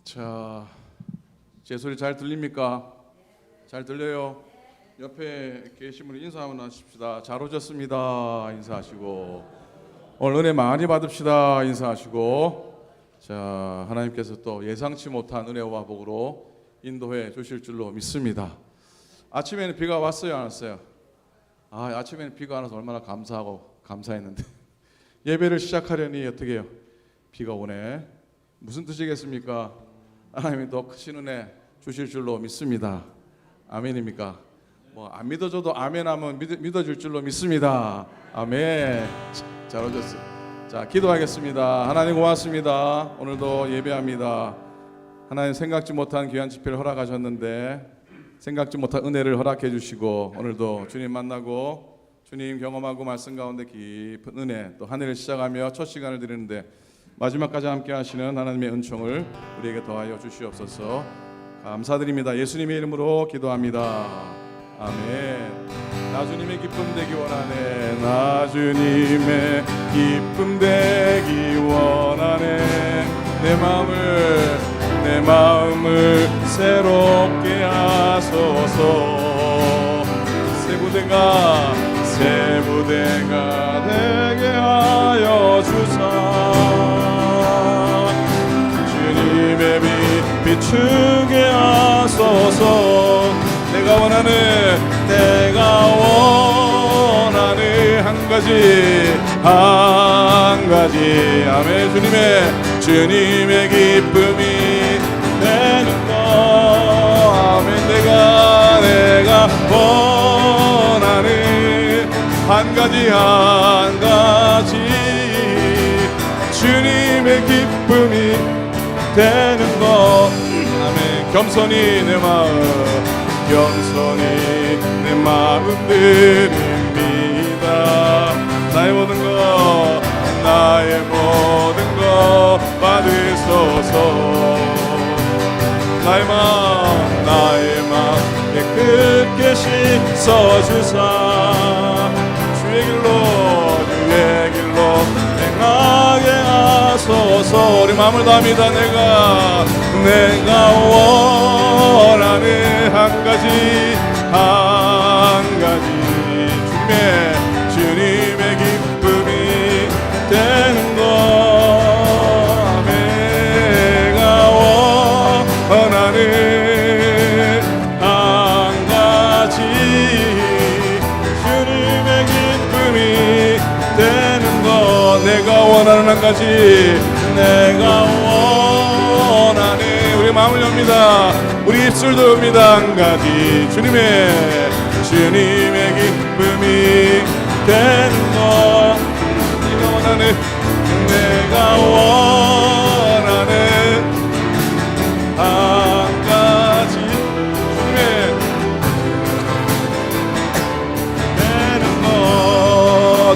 자, 제 소리 잘 들립니까? 잘 들려요? 옆에 계신 분 인사 한번 하십시다. 잘 오셨습니다. 인사하시고, 오늘 은혜 많이 받읍시다. 인사하시고, 자, 하나님께서 또 예상치 못한 은혜와 복으로 인도해 주실 줄로 믿습니다. 아침에는 비가 왔어요, 안 왔어요? 아침에는 비가 안 와서 얼마나 감사했는데 예배를 시작하려니 어떻게 해요? 비가 오네. 무슨 뜻이겠습니까? 하나님이 더 크신 은혜 주실 줄로 믿습니다. 아멘입니까? 뭐 안 믿어줘도 아멘하면 믿어줄 줄로 믿습니다. 아멘. 잘 오셨어요. 자, 기도하겠습니다. 하나님 고맙습니다. 오늘도 예배합니다. 하나님 생각지 못한 귀한 집회를 허락하셨는데 생각지 못한 은혜를 허락해 주시고 오늘도 주님 만나고 주님 경험하고 말씀 가운데 깊은 은혜 또 한 해를 시작하며 첫 시간을 드리는데 마지막까지 함께 하시는 하나님의 은총을 우리에게 더하여 주시옵소서. 감사드립니다. 예수님의 이름으로 기도합니다. 아멘. 나 주님의 기쁨 되기 원하네. 나 주님의 기쁨 되기 원하네. 내 마음을 새롭게 하소서. 새 부대가 되게 하여 주사. 주님의 빛 비추게 하소서. 내가 원하는 한 가지 아멘. 주님의 기쁨이 되는 것 아멘. 내가 원하는 한 가지 주님의 기쁨이 되는 것 아멘. 겸손히 내 마음 드립니다. 나의 모든 것 받으소서. 나의 마음 깨끗게 씻어주사. 주의 길로 행하게 하소서. 우리 마음을 다합니다. 내가 원하는 한 가지 주님의 기쁨이 되는 것 내가 원하는 한 가지 주님의 기쁨이 되는 것 내가 원하는 한 가지 우리 마음을 엽니다. 우리 입술도 엽니다. 한 가지 주님의 기쁨이 되는 것 내가 원하는 한 가지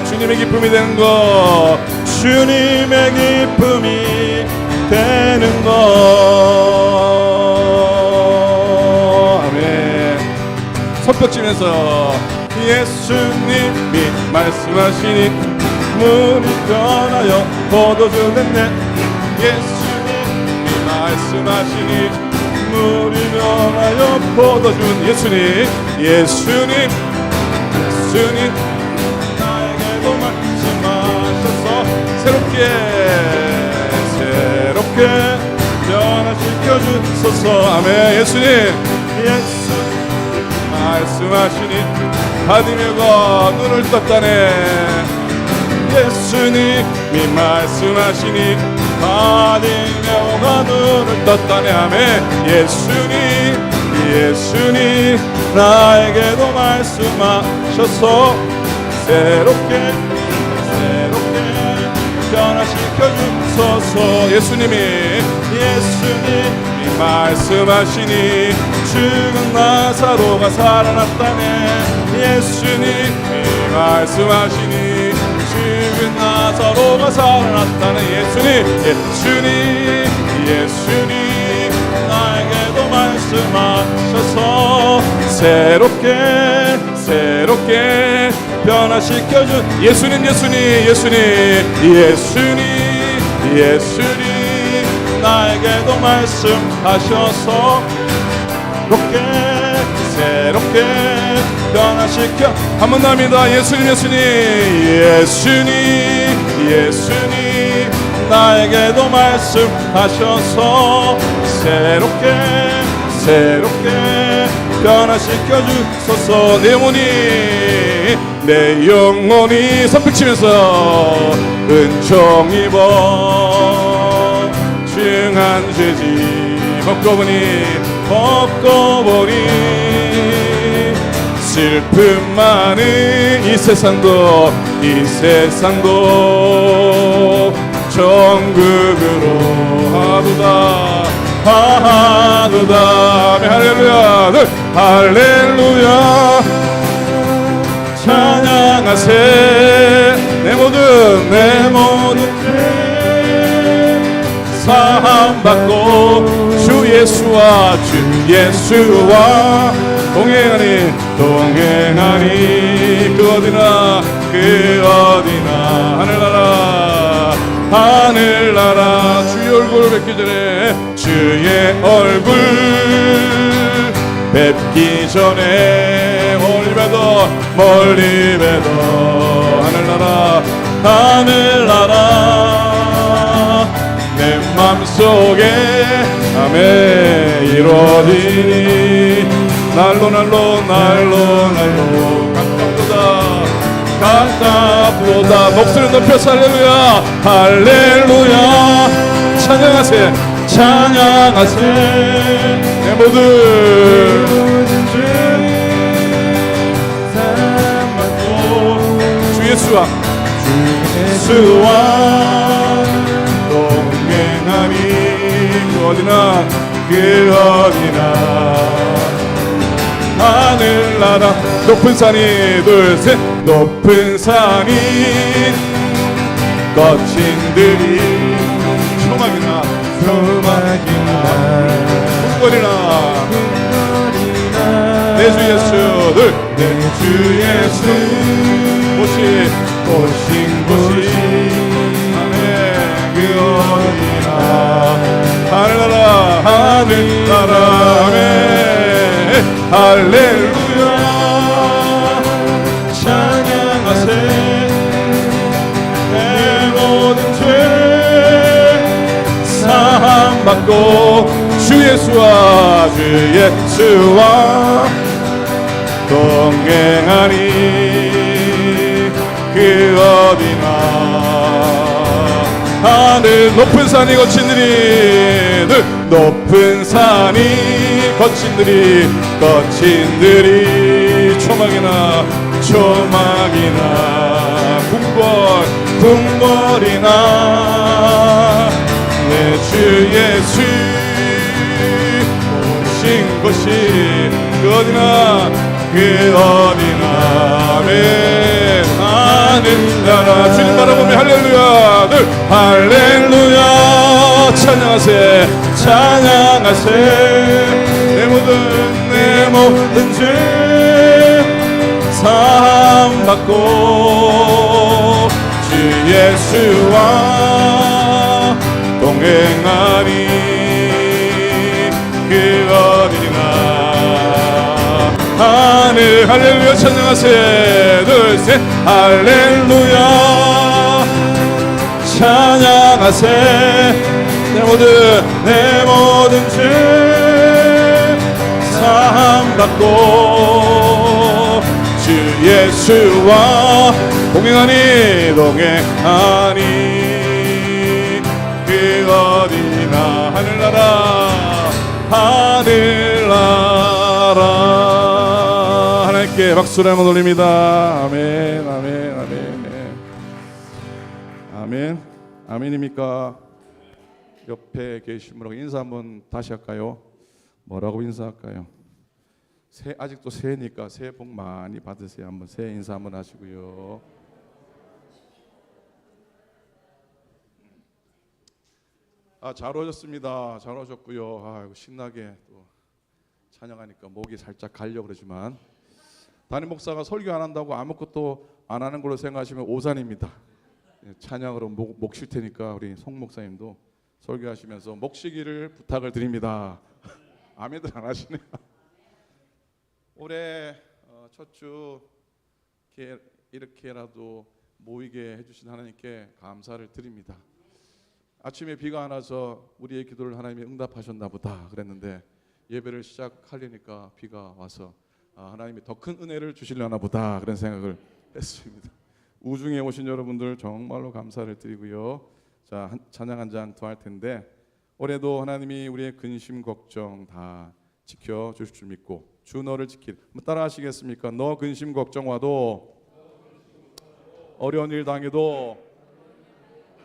주님의 기쁨이 되는 것 주님의 기쁨이 되는 것 아멘. 손뼉치면서 예수님이 말씀하시니 물이 변하여 포도주 됐네. 예수님이 말씀하시니 물이 변하여 포도주. 예수님 나에게도 말씀하셔서 새롭게 변화시켜 주소서. 아멘. 예수님 말씀하시니 바디메가 눈을 떴다네. 예수님이 말씀하시니 바디메가 눈을 떴다네. 아멘. 예수님 나에게도 말씀하셔서 새롭게 변화시켜 주소서. 예수님이 말씀하시니 죽은 나사로가 살아났다네. 예수님이 말씀하시니 죽은 나사로가 살아났다네. 예수님 나에게도 말씀하셔서 새롭게 변화시켜준 예수님 나에게도 말씀하셔서 새롭게 변화시켜. 한번 납니다. 예수님 나에게도 말씀하셔서 새롭게 변화시켜 주소서. 내 영혼이 선빛치면서 은총 입어 중한 죄지 벗고보니 슬픔 많은 이 세상도 천국으로 하도다. 할렐루야 찬양하세. 내 모든 죄 사함받고 주 예수와 동행하니 그 어디나 하늘나라 주의 얼굴 뵙기 전에 멀리 봬도 하늘나라 내 맘속에 아멘 이루어지니 날로 강가보다 목소리 높여서 할렐루야 찬양하세. 내 모든 죄 사함받고 주 예수와 동행하니 그 어디나 하늘나라 높은 산이 거친들이 초막이나 궁궐이나 내 주 예수 오신 곳이 아멘 그 어디나 하늘나라 아멘 할렐루야 찬양하세. 내 모든 죄 사함받고 주 예수와 동행하니 그 어디나 하늘 높은 산이 거친들이 초막이나 궁궐이나 내 주 예수 오신 곳이 그 어디나 아멘 하늘나라 주님 바라보며 할렐루야 찬양하세. 내 모든 죄 사함받고 주 예수와 동행하니 그 어디나 하늘 할렐루야 찬양하세. 할렐루야 찬양하세. 내 모든 죄 사함받고 주 예수와 동행하니 그 어디나 하늘나라 하나님께 박수를 한번 올립니다. 아멘입니까? 옆에 계신 분하고 인사 한번 다시 할까요? 뭐라고 인사할까요? 아직도 새해니까 새해 복 많이 받으세요. 한번 새해 인사 한번 하시고요. 잘 오셨습니다. 잘 오셨고요. 신나게 또 찬양하니까 목이 살짝 가려고 그러지만 담임 목사가 설교 안 한다고 아무것도 안 하는 걸로 생각하시면 오산입니다. 찬양으로 목 쉴 테니까 우리 송 목사님도 설교하시면서 목시기를 부탁을 드립니다. 아멘들 안 하시네요. 올해 첫 주 이렇게라도 모이게 해주신 하나님께 감사를 드립니다. 아침에 비가 안 와서 우리의 기도를 하나님이 응답하셨나 보다 그랬는데 예배를 시작하려니까 비가 와서 하나님이 더 큰 은혜를 주시려나 보다 그런 생각을 했습니다. 우중에 오신 여러분들 정말로 감사를 드리고요. 자, 찬양 한 잔 더 할 텐데 올해도 하나님이 우리의 근심 걱정 다 지켜주실 줄 믿고 주 너를 지킬, 따라 하시겠습니까? 너 근심 걱정 와도 어려운 일 당해도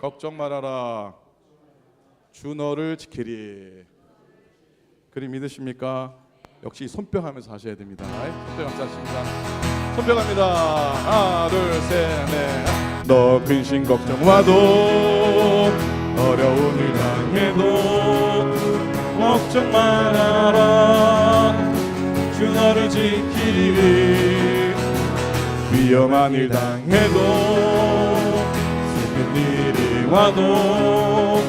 걱정 말아라, 주 너를 지키리. 그리 믿으십니까? 역시 손뼉하면서 하셔야 됩니다. 손뼉 감사하십니다. 손뼉합니다. 하나 둘 셋 넷. 너 근심 걱정 와도 어려운 일 당해도 걱정 말아라, 주 너를 지키리. 위험한 일 당해도 슬픈 일이 와도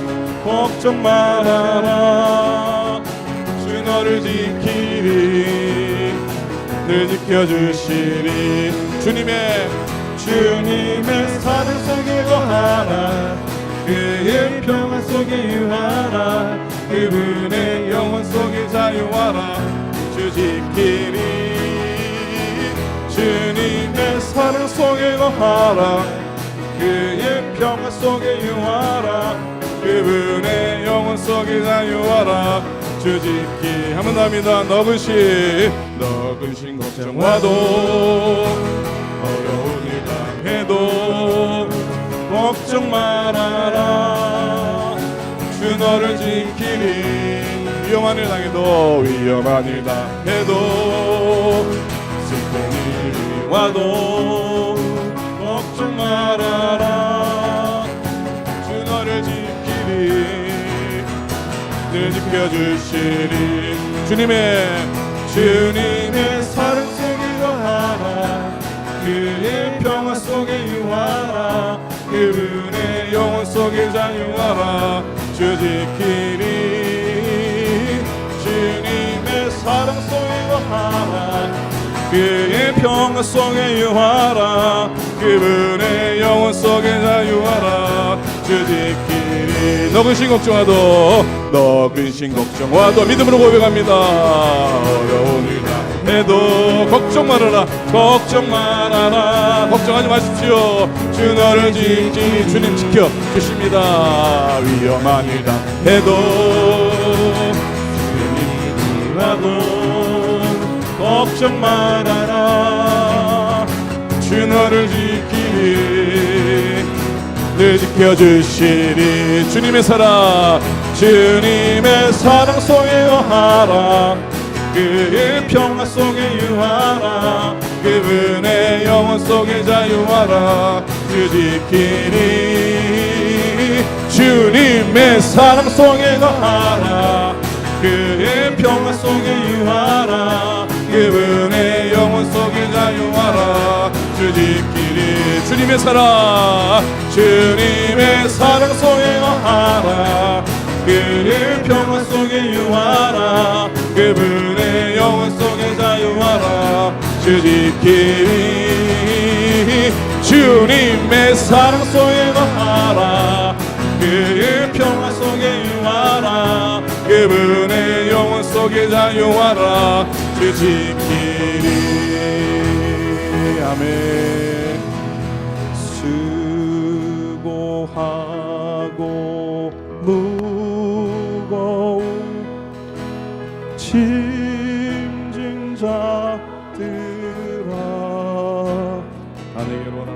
걱정 말아라, 주 너를 지키리. 늘 지켜주시리. 주님의 사랑 속에 거하라, 그의 평화 속에 유하라, 그분의 영혼 속에 자유하라, 주 지키리. 주님의 사랑 속에 거하라, 그의 평화 속에 유하라, 그분의 영혼 속에 자유하라, 주 지키리. 한 번 더 합니다. 너 근심 걱정 와도 어려운 일 당해도 걱정 말아라, 주 너를 지키리. 위험한 일 당해도 슬픈 일이 와도 걱정 말아라, 주 너를 지키리. 늘 지켜주시리. 주님의 사랑 속에 거하라, 그의 평화 속에 유하라, 그분의 영혼 속에 자유하라, 주 지키리. 주님의 사랑 속에 거하라, 그의 평화 속에 유하라, 그분의 영혼 속에 자유하라, 주 지키리. 너 근심 걱정 와도 믿음으로 고백합니다. 어려운 일 당해도 걱정 말아라, 걱정하지 마십시오. 주 너를 지키니. 주님 지켜주십니다. 위험한 일 당해도 슬픈 일이 와도 걱정 말아라, 주 너를 지키리. 늘 지켜주시리. 주님의 사랑 속에 거하라, 그의 평화 속에 유하라, 그분의 영혼 속에 자유하라, 주 지키리. 주님의 사랑 속에 거하라, 그의 평화 속에 유하라, 그분의 영혼 속에 자유하라, 주 지키리. 주님의 사랑 속에 거하라, 그의 평화 속에 유하라, 그분의 영혼 속에 자유하라, 주 지키리. 주님의 사랑 속에 거하라, 그의 평화 속에 유하라, 그분의 영혼 속에 자유하라, 주 지키리. 아멘. 수고하고 무거운 짐진 자들아, 다 내게로라.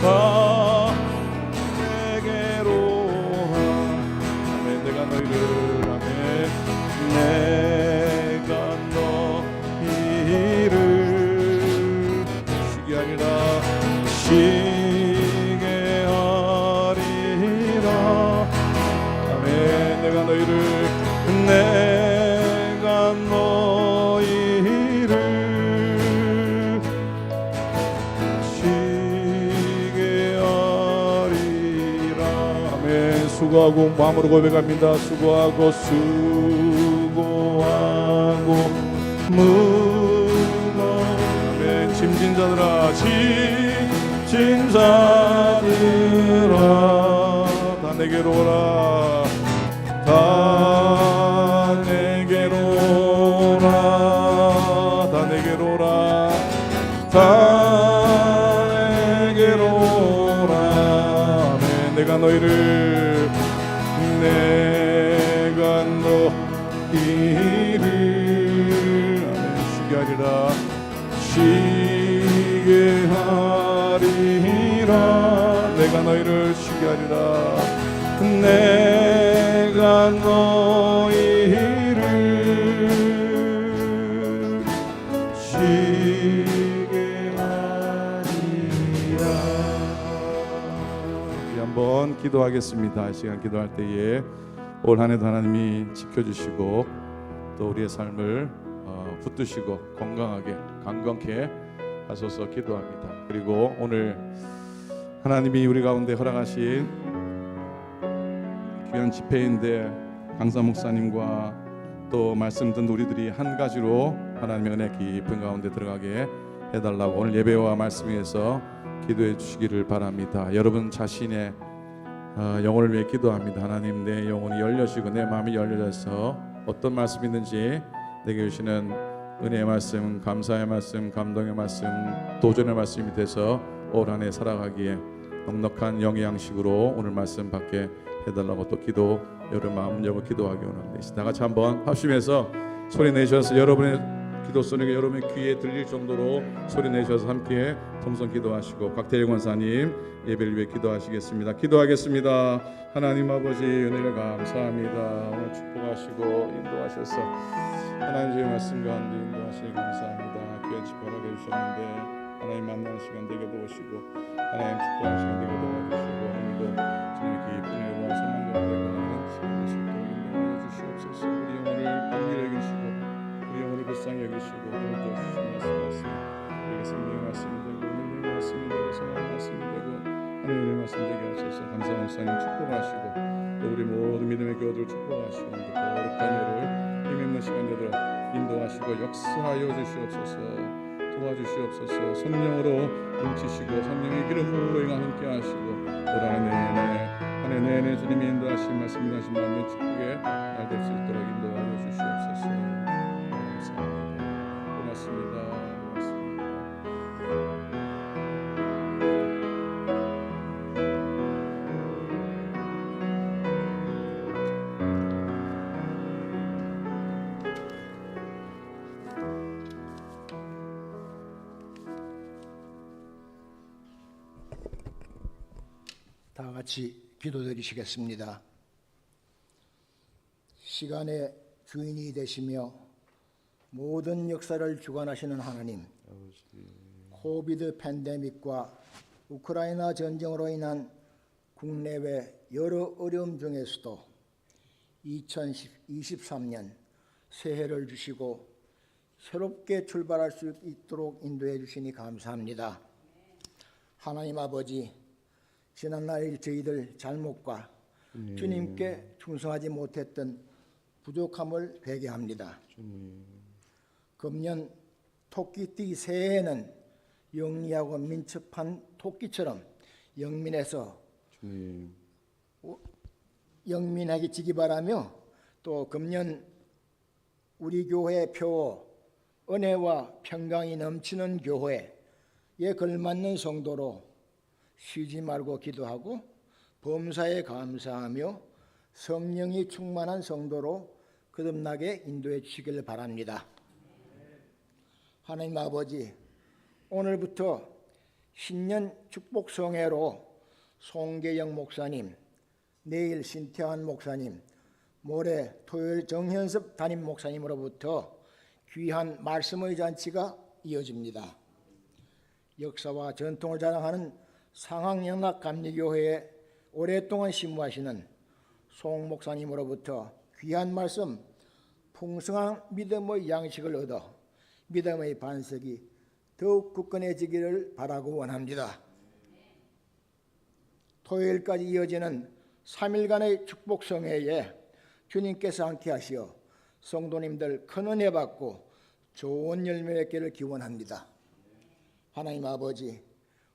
아멘. 내가 너희를 수고하고 마음으로 고백합니다. 수고하고 무거운 짐진 자들아 짐진 자들아 다 내게로 오라 다 내게로 오라 다 내게로 오라 다 내게로 오라 아멘. 내가 너희를 아멘 쉬게 하리라 쉬게 하리라 내가 너희를 쉬게 하리라 내가 너희를 쉬게 하리라. 우리 한번 기도하겠습니다. 이 시간 기도할 때에 올 한해도 하나님이 지켜주시고 또 우리의 삶을 붙드시고 건강하게 강건케 하소서 기도합니다. 그리고 오늘 하나님이 우리 가운데 허락하신 귀한 집회인데 강사 목사님과 또 말씀 듣는 우리들이 한 가지로 하나님의 은혜 깊은 가운데 들어가게 해달라고 오늘 예배와 말씀 위해서 기도해 주시기를 바랍니다. 여러분 자신의 영혼을 위해 기도합니다. 하나님 내 영혼이 열려지고 내 마음이 열려져서 어떤 말씀이 있는지 내게 주시는 은혜의 말씀, 감사의 말씀, 감동의 말씀, 도전의 말씀이 돼서 올 한 해 살아가기에 넉넉한 영의 양식으로 오늘 말씀 받게 해달라고 또 기도 여러분 마음 열고 기도하기 원합니다. 다 같이 한번 합심해서 소리 내셔서 여러분의 기도 소리가 여러분의 귀에 들릴 정도로 소리 내셔서 함께 통성 기도하시고 곽태일 권사님 예배를 위해 기도하시겠습니다. 기도하겠습니다. 하나님 아버지 은혜를 감사합니다. 오늘 축복하시고 인도하셔서 하나님 주의 말씀 가운데 인도하시니 감사합니다. 귀한 집회하게 해주셨는데 하나님 만나는 시간 되게 도우시고 하나님 축복하는 시간 되게 도와주시고 오늘도 주님의 깊은 은혜와 선한 가운데 가는 시간을 수 있도록 인도하여 주시옵소서. 우리 영혼을 긍휼히 여기시고 우리 영혼을 불쌍히 여기시고 도와주시는 말씀 우리에게 생명의 말씀이 되고 은혜의 말씀이 되고 선한 말씀이 되고 하나님의 말씀 되게 하셔서 감사 목사님 축복하시고 또 우리 모든 믿음의 교우들 축복하시고 오늘도 거룩한 예를 힘있는 시간 되도록 인도하시고 역사하여 주시옵소서. 도와주시옵소서. 성령으로 뭉치시고 성령의 기름으로 함께 하시고 올 한 해 내내 주님이 인도하신 말씀 인도하신 마음의 축복에 날 될 수 있도록 인도하여 주시옵소서. 감사합니다. 고맙습니다. 다 같이 기도드리시겠습니다. 시간의 주인이 되시며 모든 역사를 주관하시는 하나님, 코비드 팬데믹과 우크라이나 전쟁으로 인한 국내외 여러 어려움 중에서도 2023년 새해를 주시고 새롭게 출발할 수 있도록 인도해 주시니 감사합니다. 하나님 아버지, 지난날 저희들 잘못과 주님께 충성하지 못했던 부족함을 회개합니다. 금년 토끼띠 새해에는 영리하고 민첩한 토끼처럼 영민해서 영민해지기 바라며 또 금년 우리 교회 표 은혜와 평강이 넘치는 교회에 걸맞는 성도로 쉬지 말고 기도하고 범사에 감사하며 성령이 충만한 성도로 거듭나게 인도해 주시길 바랍니다. 하나님 아버지, 오늘부터 신년 축복성회로 송계영 목사님, 내일 신태환 목사님, 모레 토요일 정현섭 담임 목사님으로부터 귀한 말씀의 잔치가 이어집니다. 역사와 전통을 자랑하는 상항영락감리교회에 오랫동안 신무하시는 송 목사님으로부터 귀한 말씀, 풍성한 믿음의 양식을 얻어 믿음의 반석이 더욱 굳건해지기를 바라고 원합니다. 토요일까지 이어지는 3일간의 축복 성회에 주님께서 함께 하시어 성도님들 큰 은혜 받고 좋은 열매 맺기를 기원합니다. 하나님 아버지,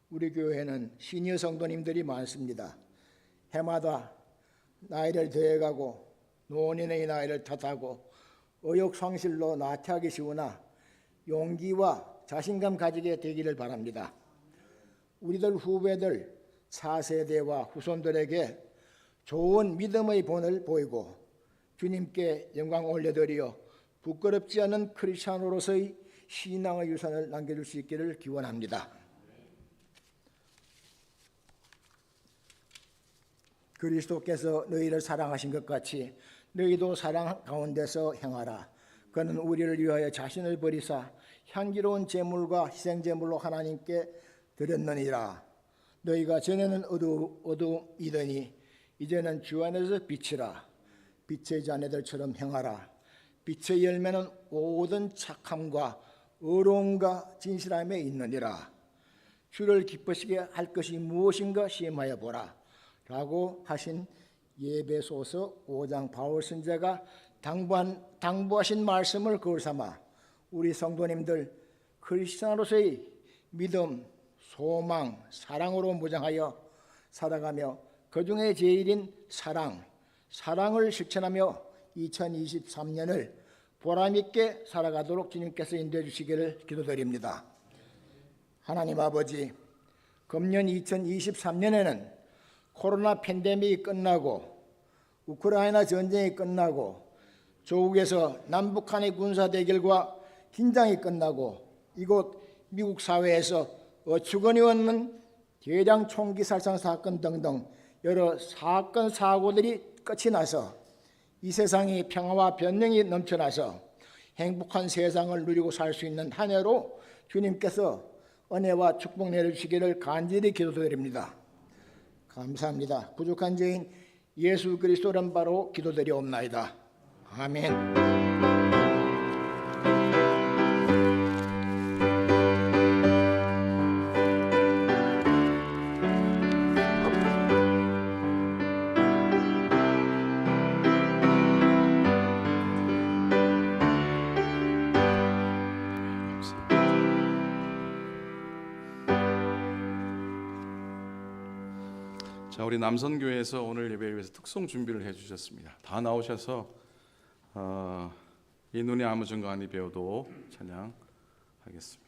우리 교회는 시니어 성도님들이 많습니다. 해마다 나이를 더해가고 노년의 나이를 탓하고 의욕상실로 나태하기 쉬우나 용기와 자신감 가지게 되기를 바랍니다. 우리들 후배들 4세대와 후손들에게 좋은 믿음의 본을 보이고 주님께 영광 올려드려 부끄럽지 않은 크리스찬으로서의 신앙의 유산을 남겨줄 수 있기를 기원합니다. 그리스도께서 너희를 사랑하신 것 같이 너희도 사랑 가운데서 행하라. 그는 우리를 위하여 자신을 버리사 향기로운 제물과 희생제물로 하나님께 드렸느니라. 너희가 전에는 어두이더니 이제는 주 안에서 빛이라. 빛의 자녀들처럼 행하라. 빛의 열매는 모든 착함과 의로움과 진실함에 있느니라. 주를 기쁘시게 할 것이 무엇인가 시험하여 보라 라고 하신 예배소서 5장 바울 선지자가 당부하신 말씀을 거울 삼아 우리 성도님들 크리스찬으로서의 믿음, 소망, 사랑으로 무장하여 살아가며 그중에 제일인 사랑을 실천하며 2023년을 보람있게 살아가도록 주님께서 인도해 주시기를 기도드립니다. 하나님 아버지, 금년 2023년에는 코로나 팬데믹이 끝나고 우크라이나 전쟁이 끝나고 조국에서 남북 간의 군사 대결과 긴장이 끝나고 이곳 미국 사회에서 어처구니 없는 대량 총기 살상 사건 등등 여러 사건 사고들이 끝이 나서 이 세상이 평화와 변명이 넘쳐나서 행복한 세상을 누리고 살 수 있는 한 해로 주님께서 은혜와 축복 내려주시기를 간절히 기도드립니다. 감사합니다. 부족한 죄인 예수 그리스도 이름 바로 기도드리옵나이다. 아멘. 자, 우리 남선교회에서 오늘 예배를 위해서 특송 준비를 해주셨습니다. 다 나오셔서 이 눈이 아무 증거 아니 배우도 찬양하겠습니다.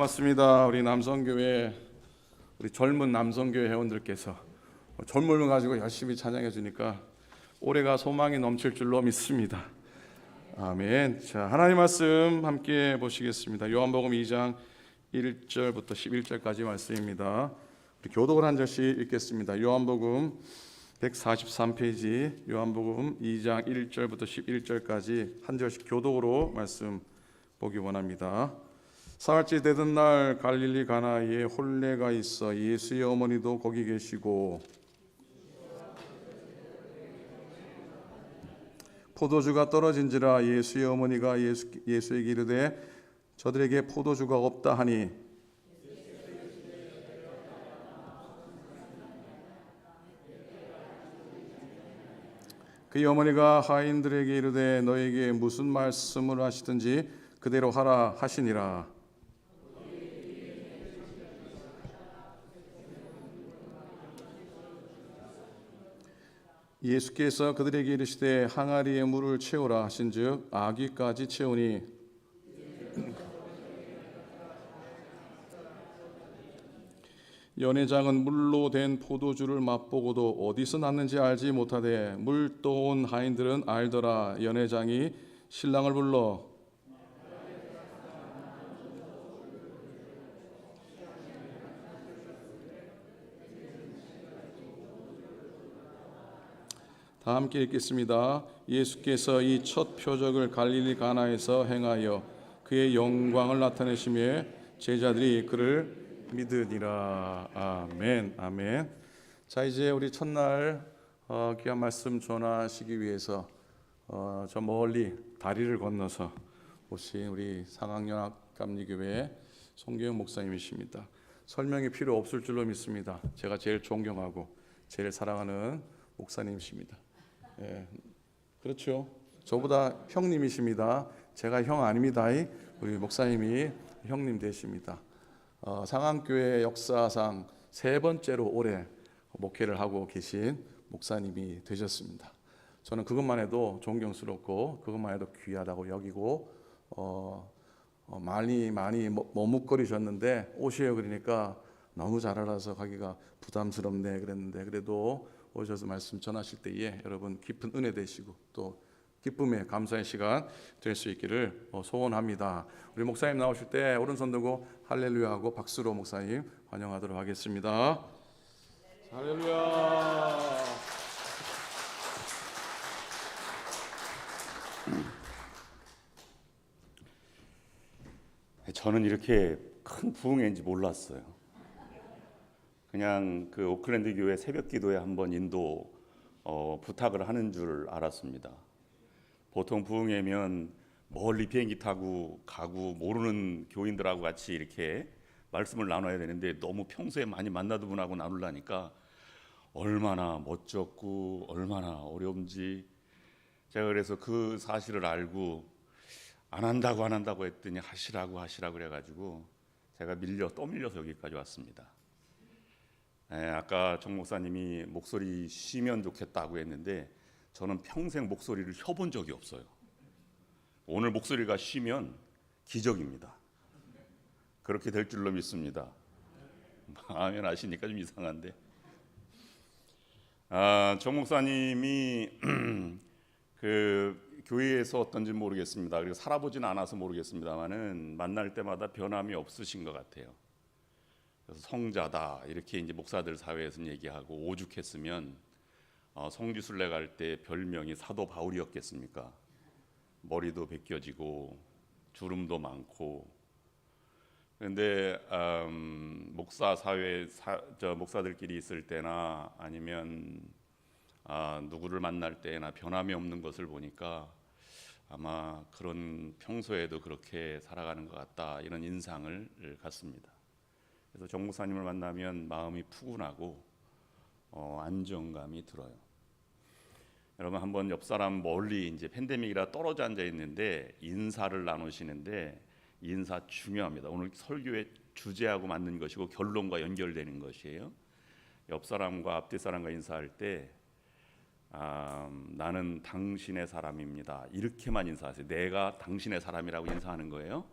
반갑습니다. 우리 남성교회 우리 젊은 남성교회 회원들께서 젊음을 가지고 열심히 찬양해 주니까 올해가 소망이 넘칠 줄로 믿습니다. 아멘. 자, 하나님 말씀 함께 보시겠습니다. 요한복음 2장 1절부터 11절까지 말씀입니다. 우리 교독을 한 절씩 읽겠습니다. 요한복음 143페이지 요한복음 2장 1절부터 11절까지 한 절씩 교독으로 말씀 보기 원합니다. 사흘째 되던 날 갈릴리 가나에 혼례가 있어 예수의 어머니도 거기 계시고 포도주가 떨어진지라 예수의 어머니가 예수에게 이르되 저들에게 포도주가 없다 하니 그의 어머니가 하인들에게 이르되 너에게 무슨 말씀을 하시든지 그대로 하라 하시니라. 예수께서 그들에게 이르시되 항아리에 물을 채우라 하신즉 아기까지 채우니 연회장은 물로 된 포도주를 맛보고도 어디서 났는지 알지 못하되 물 떠온 하인들은 알더라. 연회장이 신랑을 불러 다 함께 읽겠습니다. 예수께서 이 첫 표적을 갈릴리 가나에서 행하여 그의 영광을 나타내시며 제자들이 그를 믿으니라. 아멘. 아멘. 자, 이제 우리 첫날 귀한 말씀 전하시기 위해서 저 멀리 다리를 건너서 오신 우리 상학연합감리교회 송교영 목사님이십니다. 설명이 필요 없을 줄로 믿습니다. 제가 제일 존경하고 제일 사랑하는 목사님이십니다. 예, 그렇죠. 저보다 형님이십니다. 제가 형 아닙니다. 우리 목사님이 형님 되십니다. 상암교회 역사상 세 번째로 오래 목회를 하고 계신 목사님이 되셨습니다. 저는 그것만 해도 존경스럽고 그것만 해도 귀하다고 여기고 많이 머뭇거리셨는데 오시요 그러니까 너무 잘 알아서 가기가 부담스럽네 그랬는데 그래도 오셔서 말씀 전하실 때에 여러분 깊은 은혜 되시고 또 기쁨의 감사의 시간 될 수 있기를 소원합니다. 우리 목사님 나오실 때 오른손 들고 할렐루야 하고 박수로 목사님 환영하도록 하겠습니다. 할렐루야. 저는 이렇게 큰 부흥회인지 몰랐어요. 그냥 그 오클랜드 교회 새벽 기도에 한번 인도 부탁을 하는 줄 알았습니다. 보통 부흥회면 멀리 비행기 타고 가고 모르는 교인들하고 같이 이렇게 말씀을 나눠야 되는데 너무 평소에 많이 만나던 분하고 나누려니까 얼마나 멋졌고 얼마나 어려운지 제가 그래서 그 사실을 알고 안 한다고 했더니 하시라고 그래가지고 제가 떠밀려서 여기까지 왔습니다. 아까 정 목사님이 목소리 쉬면 좋겠다고 했는데 저는 평생 목소리를 쉬어본 적이 없어요. 오늘 목소리가 쉬면 기적입니다. 그렇게 될 줄로 믿습니다. 아멘 하시니까 좀 이상한데 정 목사님이 그 교회에서 어떤지 모르겠습니다. 그리고 살아보지는 않아서 모르겠습니다만은 만날 때마다 변함이 없으신 것 같아요. 그래서 성자다 이렇게 이제 목사들 사회에서는 얘기하고 오죽했으면 성지순례 갈 때 별명이 사도 바울이었겠습니까? 머리도 벗겨지고 주름도 많고. 그런데 목사 사회 목사들끼리 있을 때나 아니면 누구를 만날 때나 변함이 없는 것을 보니까 아마 그런 평소에도 그렇게 살아가는 것 같다 이런 인상을 갖습니다. 그래서 정 목사님을 만나면 마음이 푸근하고 안정감이 들어요. 여러분 한번 옆 사람 멀리 이제 팬데믹이라 떨어져 앉아 있는데 인사를 나누시는데 인사 중요합니다. 오늘 설교의 주제하고 맞는 것이고 결론과 연결되는 것이에요. 옆 사람과 앞뒤 사람과 인사할 때 나는 당신의 사람입니다. 이렇게만 인사하세요. 내가 당신의 사람이라고 인사하는 거예요.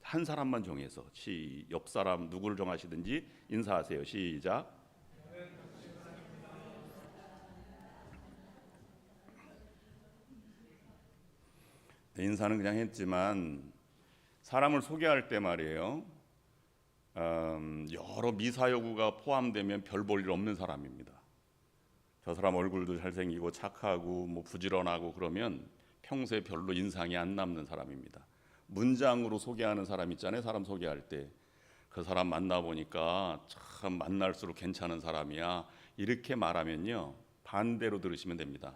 한 사람만 정해서 옆 사람 누구를 정하시든지 인사하세요. 시작. 네, 인사는 그냥 했지만 사람을 소개할 때 말이에요. 여러 미사여구가 포함되면 별 볼 일 없는 사람입니다. 저 사람 얼굴도 잘생기고 착하고 뭐 부지런하고 그러면 평소에 별로 인상이 안 남는 사람입니다. 문장으로 소개하는 사람 있잖아요. 사람 소개할 때 그 사람 만나보니까 참 만날수록 괜찮은 사람이야 이렇게 말하면요, 반대로 들으시면 됩니다.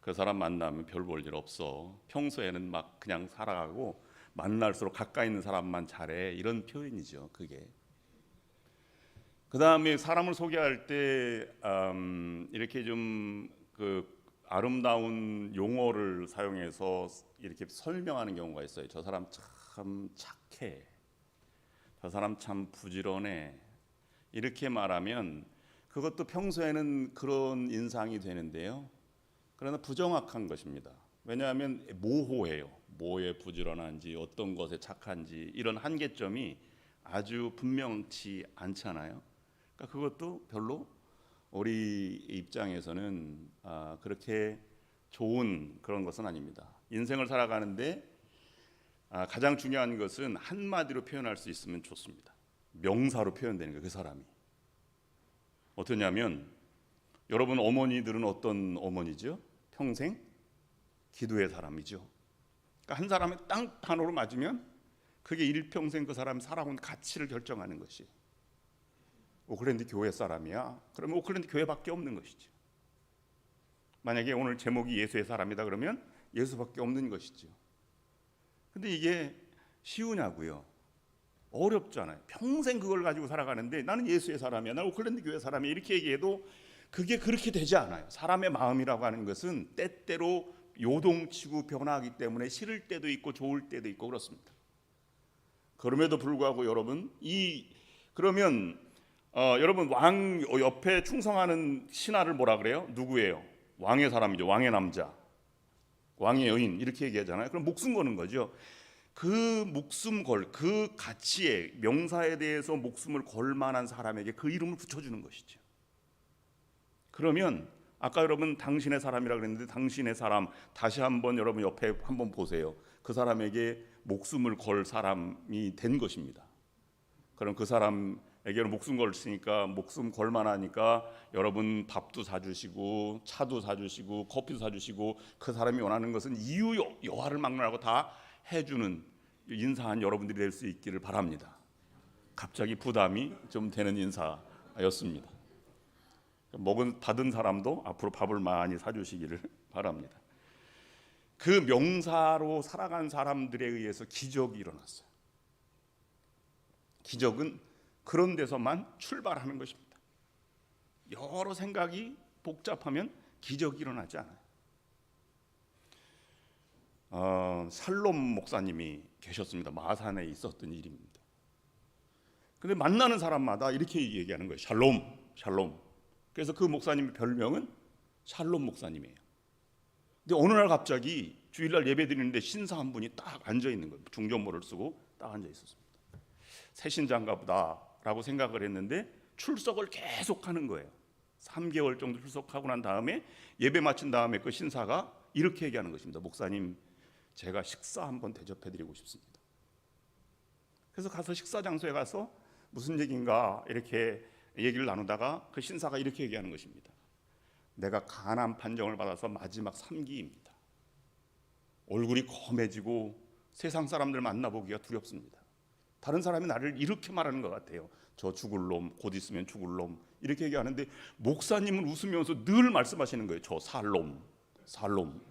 그 사람 만나면 별 볼 일 없어. 평소에는 막 그냥 살아가고 만날수록 가까이 있는 사람만 잘해. 이런 표현이죠. 그게. 그 다음에 사람을 소개할 때 이렇게 좀 그 아름다운 용어를 사용해서 이렇게 설명하는 경우가 있어요. 저 사람 참 착해. 저 사람 참 부지런해. 이렇게 말하면 그것도 평소에는 그런 인상이 되는데요. 그러나 부정확한 것입니다. 왜냐하면 모호해요. 뭐에 부지런한지 어떤 것에 착한지 이런 한계점이 아주 분명치 않잖아요. 그러니까 그것도 별로 우리 입장에서는 그렇게 좋은 그런 것은 아닙니다. 인생을 살아가는데 가장 중요한 것은 한마디로 표현할 수 있으면 좋습니다. 명사로 표현되는 거예요. 그 사람이 어떠냐면, 여러분 어머니들은 어떤 어머니죠? 평생 기도의 사람이죠. 그러니까 한 사람의 딱 단어로 맞으면 그게 일평생 그 사람이 살아온 가치를 결정하는 것이. 오클랜드 교회 사람이야. 그러면 오클랜드 교회밖에 없는 것이죠. 만약에 오늘 제목이 예수의 사람이다 그러면 예수밖에 없는 것이죠. 근데 이게 쉬우냐고요? 어렵잖아요. 평생 그걸 가지고 살아가는데 나는 예수의 사람이야, 나는 오클랜드 교회 사람이야 이렇게 얘기해도 그게 그렇게 되지 않아요. 사람의 마음이라고 하는 것은 때때로 요동치고 변화하기 때문에 싫을 때도 있고 좋을 때도 있고 그렇습니다. 그럼에도 불구하고 여러분 그러면 여러분 왕 옆에 충성하는 신하를 뭐라 그래요? 누구예요? 왕의 사람이죠. 왕의 남자, 왕의 여인 이렇게 얘기하잖아요. 그럼 목숨 거는 거죠. 그 목숨 그 가치에 명사에 대해서 목숨을 걸 만한 사람에게 그 이름을 붙여주는 것이죠. 그러면 아까 여러분 당신의 사람이라 그랬는데 당신의 사람 다시 한번 여러분 옆에 한번 보세요. 그 사람에게 목숨을 걸 사람이 된 것입니다. 그럼 그 사람에게는 목숨 걸으니까 목숨 걸 만하니까 여러분 밥도 사주시고 차도 사주시고 커피도 사주시고 그 사람이 원하는 것은 이유 여하를 막론하고 다 해주는 인사한 여러분들이 될 수 있기를 바랍니다. 갑자기 부담이 좀 되는 인사였습니다. 받은 사람도 앞으로 밥을 많이 사주시기를 바랍니다. 그 명사로 살아간 사람들에 의해서 기적이 일어났어요. 기적은 그런 데서만 출발하는 것입니다. 여러 생각이 복잡하면 기적이 일어나지 않아요. 샬롬 목사님이 계셨습니다. 마산에 있었던 일입니다. 근데 만나는 사람마다 이렇게 얘기하는 거예요. 샬롬, 샬롬. 그래서 그 목사님의 별명은 샬롬 목사님이에요. 근데 어느 날 갑자기 주일날 예배 드리는데 신사 한 분이 딱 앉아 있는 거예요. 중전모를 쓰고 딱 앉아 있었습니다. 새신자인가 보다라고 생각을 했는데 출석을 계속 하는 거예요. 3개월 정도 출석하고 난 다음에 예배 마친 다음에 그 신사가 이렇게 얘기하는 것입니다. 목사님, 제가 식사 한번 대접해드리고 싶습니다. 그래서 가서 식사 장소에 가서 무슨 얘기인가 이렇게 얘기를 나누다가 그 신사가 이렇게 얘기하는 것입니다. 내가 간암 판정을 받아서 마지막 3기입니다. 얼굴이 검해지고 세상 사람들 만나보기가 두렵습니다. 다른 사람이 나를 이렇게 말하는 것 같아요. 저 죽을 놈, 곧 있으면 죽을 놈 이렇게 얘기하는데 목사님은 웃으면서 늘 말씀하시는 거예요. 저 살놈, 살놈.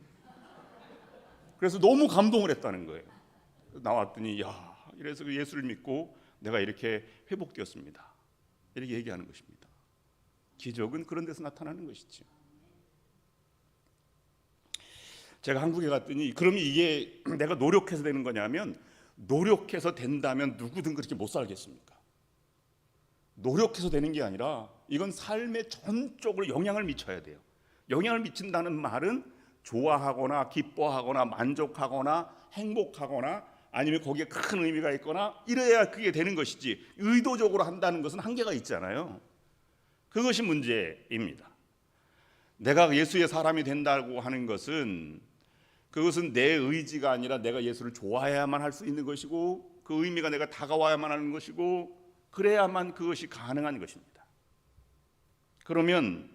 그래서 너무 감동을 했다는 거예요. 나왔더니 이래서 예수를 믿고 내가 이렇게 회복되었습니다. 이렇게 얘기하는 것입니다. 기적은 그런 데서 나타나는 것이죠. 제가 한국에 갔더니 그러면 이게 내가 노력해서 되는 거냐면, 노력해서 된다면 누구든 그렇게 못 살겠습니까? 노력해서 되는 게 아니라 이건 삶의 전적으로 영향을 미쳐야 돼요. 영향을 미친다는 말은 좋아하거나 기뻐하거나 만족하거나 행복하거나 아니면 거기에 큰 의미가 있거나 이래야 그게 되는 것이지, 의도적으로 한다는 것은 한계가 있잖아요. 그것이 문제입니다. 내가 예수의 사람이 된다고 하는 것은 그것은 내 의지가 아니라 내가 예수를 좋아해야만 할 수 있는 것이고, 그 의미가 내가 다가와야만 하는 것이고, 그래야만 그것이 가능한 것입니다. 그러면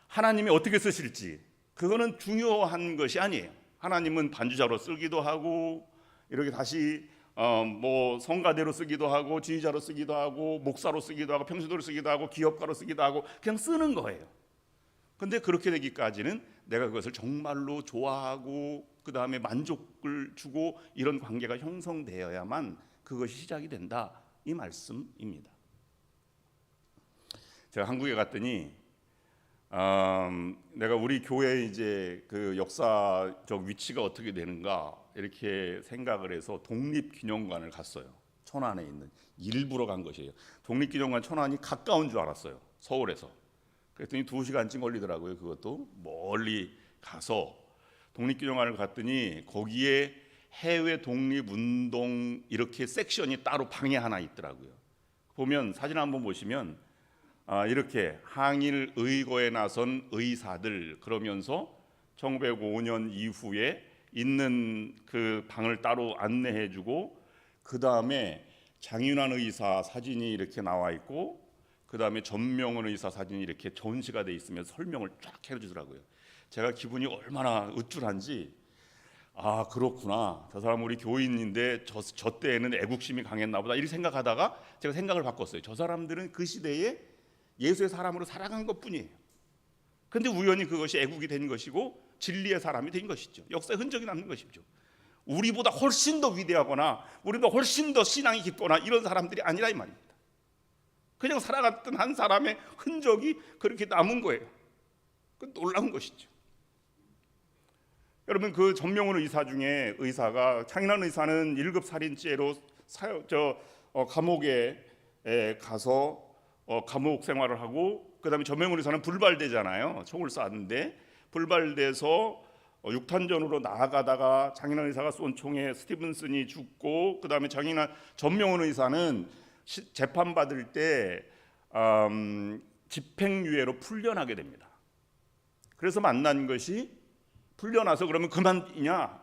하나님이 어떻게 쓰실지 그거는 중요한 것이 아니에요. 하나님은 반주자로 쓰기도 하고, 이렇게 다시 뭐 성가대로 쓰기도 하고, 지휘자로 쓰기도 하고, 목사로 쓰기도 하고, 평신도로 쓰기도 하고, 기업가로 쓰기도 하고, 그냥 쓰는 거예요. 근데 그렇게 되기까지는 내가 그것을 정말로 좋아하고 그 다음에 만족을 주고 이런 관계가 형성되어야만 그것이 시작이 된다, 이 말씀입니다. 제가 한국에 갔더니 내가 우리 교회 이제 그 역사적 위치가 어떻게 되는가 이렇게 생각을 해서 독립기념관을 갔어요. 천안에 있는, 일부러 간 것이에요. 독립기념관 천안이 가까운 줄 알았어요, 서울에서. 그랬더니 2시간쯤 걸리더라고요. 그것도 멀리 가서 독립기념관을 갔더니 거기에 해외 독립운동 이렇게 섹션이 따로 방에 하나 있더라고요. 보면 사진 한번 보시면 이렇게 항일 의거에 나선 의사들 그러면서 1905년 이후에 있는 그 방을 따로 안내해주고, 그 다음에 장윤환 의사 사진이 이렇게 나와 있고, 그 다음에 전명훈 의사 사진이 이렇게 전시가 돼 있으면 설명을 쫙 해주더라고요. 제가 기분이 얼마나 우쭐한지, 아 그렇구나, 저 사람 우리 교인인데 저 때에는 애국심이 강했나 보다, 이렇게 생각하다가 제가 생각을 바꿨어요. 저 사람들은 그 시대에 예수의 사람으로 살아간 것뿐이에요. 그런데 우연히 그것이 애국이 된 것이고 진리의 사람이 된 것이죠. 역사의 흔적이 남는 것이죠. 우리보다 훨씬 더 위대하거나 우리보다 훨씬 더 신앙이 깊거나 이런 사람들이 아니라 이 말입니다. 그냥 살아갔던 한 사람의 흔적이 그렇게 남은 거예요. 그 놀라운 것이죠. 여러분, 그 전명훈 의사 중에 의사가, 장인환 의사는 1급 살인죄로 감옥에 가서 감옥 생활을 하고, 그 다음에 전명훈 의사는 불발되잖아요. 총을 쐈는데 불발돼서 육탄전으로 나아가다가 장인환 의사가 쏜 총에 스티븐슨이 죽고, 그 다음에 전명훈 의사는 재판받을 때 집행유예로 풀려나게 됩니다. 그래서 만난 것이, 풀려나서 그러면 그만이냐?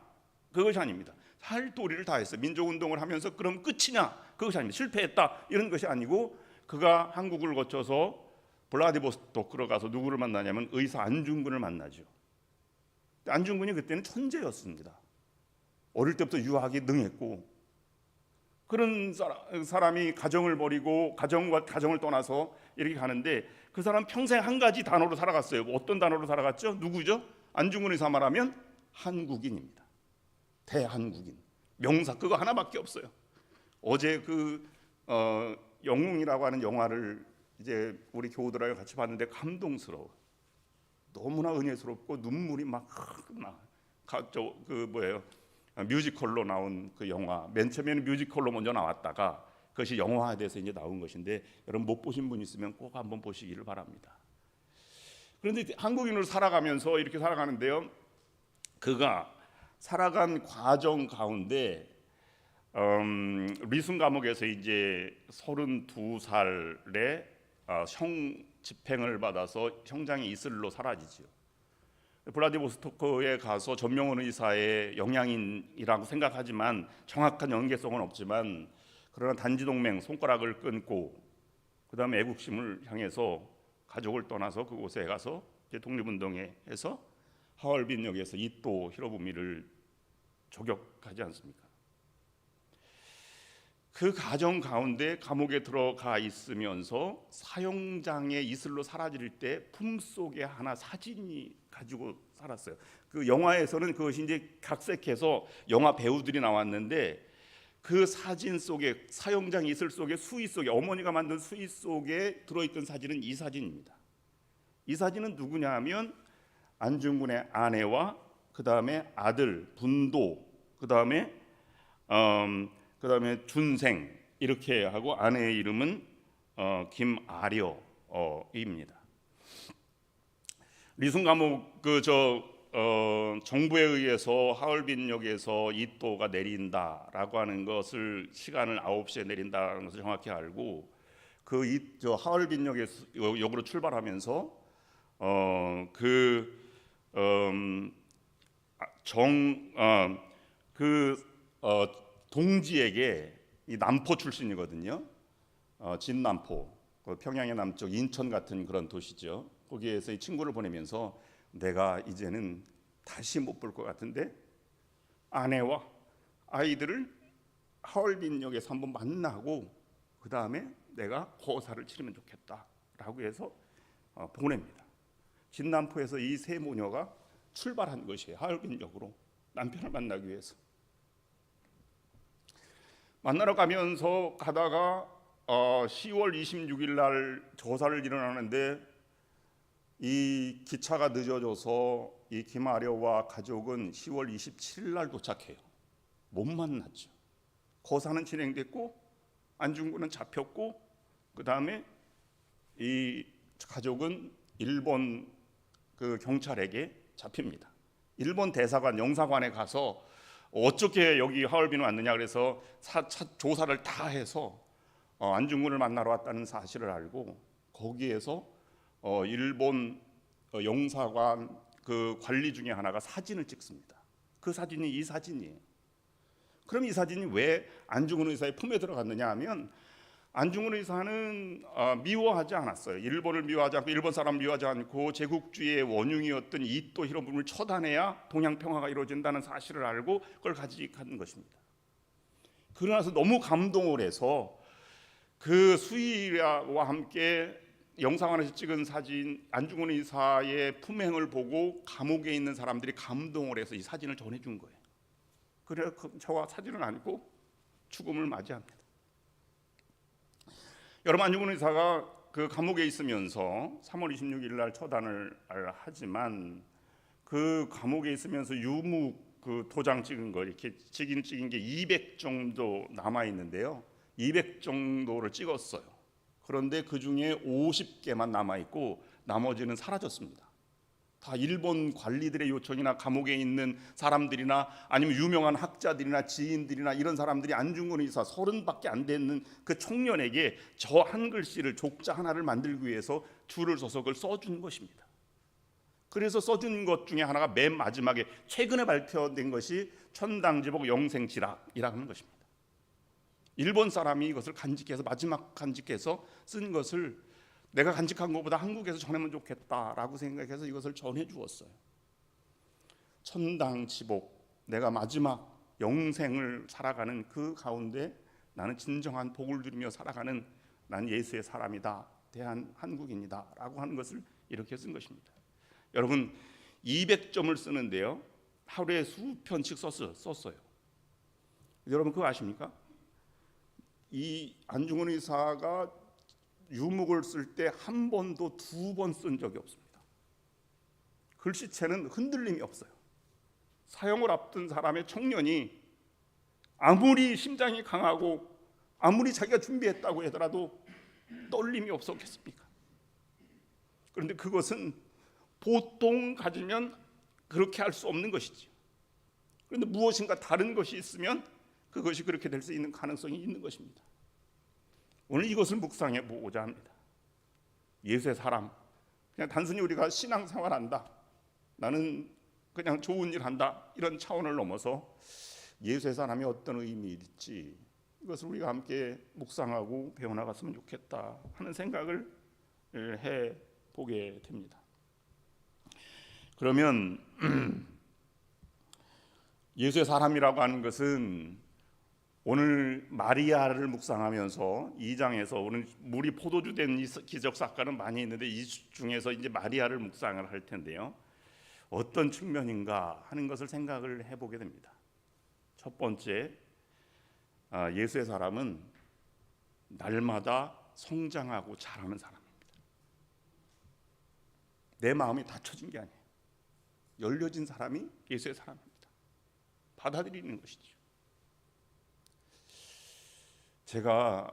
그것이 아닙니다. 할 도리를 다 했어요. 민족운동을 하면서 그럼 끝이냐? 그것이 아닙니다. 실패했다 이런 것이 아니고, 그가 한국을 거쳐서 블라디보스토크로 가서 누구를 만나냐면 의사 안중근을 만나죠. 안중근이 그때는 천재였습니다. 어릴 때부터 유학이 능했고, 그런 사람이 가정을 버리고 가정과 가정을 떠나서 이렇게 가는데, 그 사람 평생 한 가지 단어로 살아갔어요. 어떤 단어로 살아갔죠? 누구죠? 안중근 의사 말하면 한국인입니다. 대한국인. 명사 그거 하나밖에 없어요. 어제 그 영웅이라고 하는 영화를 이제 우리 교우들하고 같이 봤는데 감동스러워. 너무나 은혜스럽고 눈물이 막 나. 뮤지컬로 나온 그 영화, 맨 처음에는 뮤지컬로 먼저 나왔다가 그것이 영화화돼서 이제 나온 것인데, 여러분 못 보신 분 있으면 꼭 한번 보시기를 바랍니다. 그런데 한국인으로 살아가면서 이렇게 살아가는데요, 그가 살아간 과정 가운데 리순 감옥에서 이제 32살에 형 집행을 받아서 형장이 이슬로 사라지죠. 블라디보스토크에 가서 전명훈 의사의 영향인이라고 생각하지만 정확한 연계성은 없지만, 그러나 단지동맹 손가락을 끊고 그 다음에 애국심을 향해서 가족을 떠나서 그곳에 가서 이제 독립운동에 해서 하얼빈역에서 이토 히로부미를 저격하지 않습니까? 그 가정 가운데 감옥에 들어가 있으면서 사형장의 이슬로 사라질 때 품속에 하나 사진이 가지고 살았어요. 그 영화에서는 그것이 이제 각색해서 영화 배우들이 나왔는데, 그 사진 속에, 사형장 이슬 속에, 수의 속에, 어머니가 만든 수의 속에 들어있던 사진은 이 사진입니다. 이 사진은 누구냐 하면 안중근의 아내와 그 다음에 아들 분도, 그 다음에 준생, 이렇게 하고 아내의 이름은 김아려입니다. 리순 감옥 정부에 의해서 하얼빈역에서 이또가 내린다라고 하는 것을 시간을 9시에 내린다는 것을 정확히 알고 저 하얼빈역으로 출발하면서 동지에게 이 남포 출신이거든요. 진남포, 평양의 남쪽 인천 같은 그런 도시죠. 거기에서 이 친구를 보내면서 내가 이제는 다시 못 볼 것 같은데 아내와 아이들을 하얼빈역에서 한번 만나고 그 다음에 내가 고사를 치르면 좋겠다라고 해서 보냅니다. 진남포에서 이 세 모녀가 출발한 것이에요. 하얼빈역으로 남편을 만나기 위해서. 만나러 가다가 10월 26일 날 조사를 일어나는데 이 기차가 늦어져서 이 김아려와 가족은 10월 27일 날 도착해요. 못 만났죠. 고사는 진행됐고 안중근은 잡혔고 그 다음에 이 가족은 일본 그 경찰에게 잡힙니다. 일본 대사관 영사관에 가서 어떻게 여기 하얼빈 왔느냐 그래서 조사를 다 해서 안중근을 만나러 왔다는 사실을 알고 거기에서 일본 영사관 그 관리 중에 하나가 사진을 찍습니다. 그 사진이 이 사진이에요. 그럼 이 사진이 왜 안중근 의사의 품에 들어갔느냐 하면 안중근 의사는 미워하지 않았어요. 일본을 미워하지 않고 일본 사람 미워하지 않고 제국주의의 원흉이었던 이토 히로부미를 처단해야 동양 평화가 이루어진다는 사실을 알고 그걸 가지고 것입니다. 그러나서 너무 감동을 해서 그 수희와 함께 영상관에서 찍은 사진 안중근 의사의 품행을 보고 감옥에 있는 사람들이 감동을 해서 이 사진을 전해준 거예요. 그래서 저와 사진을 안고 죽음을 맞이합니다. 여러분 안중근 의사가 그 감옥에 있으면서 3월 26일 날 처단을 하지만 그 감옥에 있으면서 유무 그 도장 찍은 거 이렇게 찍은 게 200 정도 남아 있는데요. 200 정도를 찍었어요. 그런데 그 중에 50개만 남아 있고 나머지는 사라졌습니다. 다 일본 관리들의 요청이나 감옥에 있는 사람들이나 아니면 유명한 학자들이나 지인들이나 이런 사람들이 안중근 의사 30밖에 안 되는 그 청년에게 저 한 글씨를 족자 하나를 만들기 위해서 줄을 서서 그걸 써준 것입니다. 그래서 써준 것 중에 하나가 맨 마지막에 최근에 발표된 것이 천당지복 영생지락이라는 것입니다. 일본 사람이 이것을 간직해서 마지막 간직해서 쓴 것을 내가 간직한 것보다 한국에서 전하면 좋겠다라고 생각해서 이것을 전해 주었어요. 천당지복, 내가 마지막 영생을 살아가는 그 가운데 나는 진정한 복을 누리며 살아가는 난 예수의 사람이다, 대한 한국인이다 라고 하는 것을 이렇게 쓴 것입니다. 여러분 200점을 쓰는데요 하루에 수편씩 썼어요. 여러분 그거 아십니까? 이 안중근 의사가 유목을 쓸 때 한 번도 2번 쓴 적이 없습니다. 글씨체는 흔들림이 없어요. 사형을 앞둔 사람의 청년이 아무리 심장이 강하고 아무리 자기가 준비했다고 하더라도 떨림이 없었겠습니까? 그런데 그것은 보통 가지면 그렇게 할 수 없는 것이지. 그런데 무엇인가 다른 것이 있으면 그것이 그렇게 될 수 있는 가능성이 있는 것입니다. 오늘 이것을 묵상해 보고자 합니다. 예수의 사람, 그냥 단순히 우리가 신앙생활한다, 나는 그냥 좋은 일 한다, 이런 차원을 넘어서 예수의 사람이 어떤 의미일지 이것을 우리가 함께 묵상하고 배워나갔으면 좋겠다 하는 생각을 해보게 됩니다. 그러면 예수의 사람이라고 하는 것은 오늘 마리아를 묵상하면서 2장에서 오늘 물이 포도주 된 기적 사건은 많이 있는데 이 중에서 이제 마리아를 묵상을 할 텐데요. 어떤 측면인가 하는 것을 생각을 해보게 됩니다. 첫 번째, 예수의 사람은 날마다 성장하고 자라는 사람입니다. 내 마음이 닫혀진 게 아니에요. 열려진 사람이 예수의 사람입니다. 받아들이는 것이죠. 제가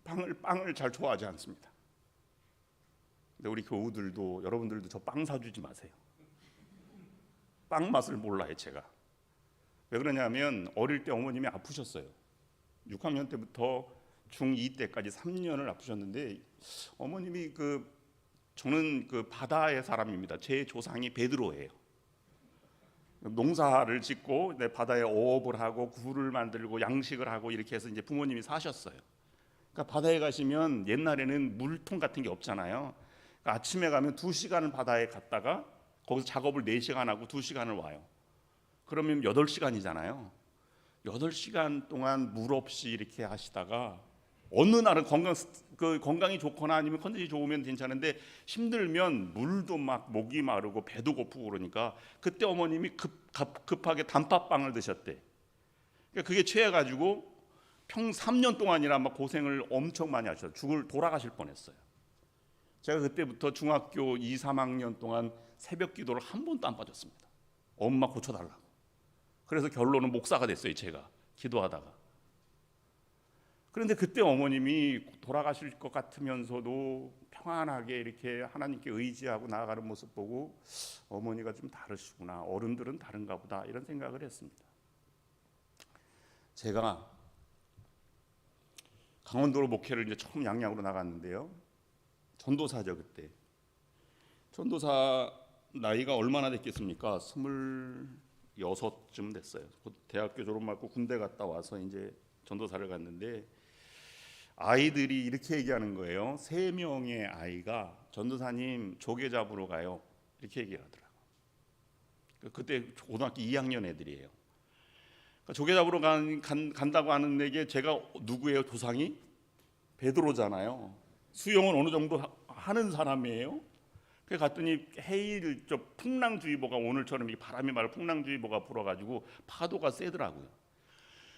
빵을 잘 좋아하지 않습니다. 근데 우리 교우들도 여러분들도 저 빵 사주지 마세요. 빵 맛을 몰라요 제가. 왜 그러냐면 어릴 때 어머님이 아프셨어요. 6학년 때부터 중2 때까지 3년을 아프셨는데 어머님이 저는 바다의 사람입니다. 제 조상이 베드로예요. 농사를 짓고 바다에 어업을 하고 굴을 만들고 양식을 하고 이렇게 해서 이제 부모님이 사셨어요. 그러니까 바다에 가시면 옛날에는 물통 같은 게 없잖아요. 그러니까 아침에 가면 2시간을 바다에 갔다가 거기서 작업을 4시간 하고 2시간을 와요. 그러면 8시간이잖아요. 8시간 동안 물 없이 이렇게 하시다가 어느 날은 건강이 좋거나 아니면 컨디션이 좋으면 괜찮은데 힘들면 물도 막 목이 마르고 배도 고프고 그러니까 그때 어머님이 급하게 단팥빵을 드셨대. 그러니까 그게 취해가지고 3년 동안이나 막 고생을 엄청 많이 하셨어요. 돌아가실 뻔했어요. 제가 그때부터 중학교 2, 3학년 동안 새벽 기도를 한 번도 안 빠졌습니다. 엄마 고쳐달라고. 그래서 결론은 목사가 됐어요. 제가 기도하다가. 그런데 그때 어머님이 돌아가실 것 같으면서도 평안하게 이렇게 하나님께 의지하고 나아가는 모습 보고 어머니가 좀 다르시구나, 어른들은 다른가 보다 이런 생각을 했습니다. 제가 강원도로 목회를 이제 처음 양양으로 나갔는데요. 전도사죠 그때. 전도사 나이가 얼마나 됐겠습니까? 26쯤 됐어요. 대학교 졸업하고 군대 갔다 와서 이제 전도사를 갔는데 아이들이 이렇게 얘기하는 거예요. 3명의 아이가 전도사님 조개 잡으러 가요. 이렇게 얘기하더라고요. 그때 고등학교 2학년 애들이에요. 그러니까 조개 잡으러 간다고 하는 얘기 제가 누구예요? 조상이? 베드로잖아요. 수영은 어느 정도 하는 사람이에요. 그래 갔더니 풍랑주의보가 오늘처럼 이 바람이 말고 풍랑주의보가 불어가지고 파도가 세더라고요.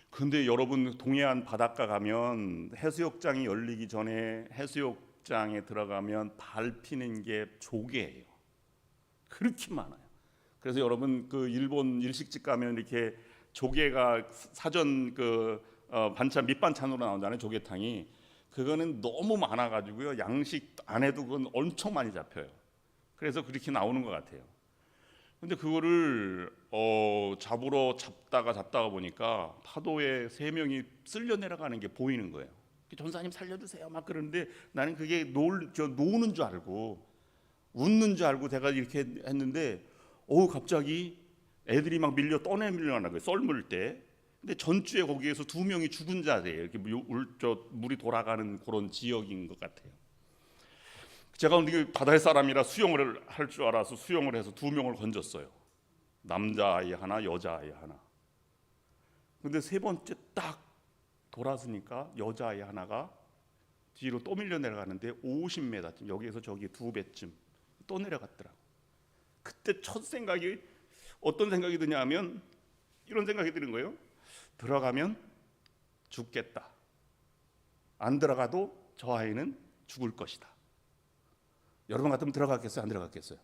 근데 여러분 동해안 바닷가 가면 해수욕장이 열리기 전에 해수욕장에 들어가면 밟히는 게 조개예요. 그렇게 많아요. 그래서 여러분 일본 일식집 가면 이렇게 조개가 사전 반찬 밑반찬으로 나온다는 조개탕이 그거는 너무 많아가지고요. 양식 안 해도 그건 엄청 많이 잡혀요. 그래서 그렇게 나오는 것 같아요. 근데 그거를 잡다가 보니까 파도에 3명이 쓸려 내려가는 게 보이는 거예요. 전사님 살려주세요 막 그러는데 나는 그게 노는 줄 알고 웃는 줄 알고 제가 이렇게 했는데 갑자기 애들이 막 떠내밀려가는 거예요. 썰물 때. 근데 전주에 거기에서 2명이 죽은 자리예요. 이렇게 물이 돌아가는 그런 지역인 것 같아요. 제가 바다의 사람이라 수영을 할 줄 알아서 수영을 해서 2명을 건졌어요. 남자아이 하나, 여자아이 하나. 근데 3번째 딱 돌아서니까 여자아이 하나가 뒤로 또 밀려 내려가는데 50m쯤, 여기에서 저기 2배쯤 또 내려갔더라고. 그때 첫 생각이 어떤 생각이 드냐면 이런 생각이 드는 거예요. 들어가면 죽겠다. 안 들어가도 저 아이는 죽을 것이다. 여러분 같으면 들어갔겠어요? 안 들어갔겠어요?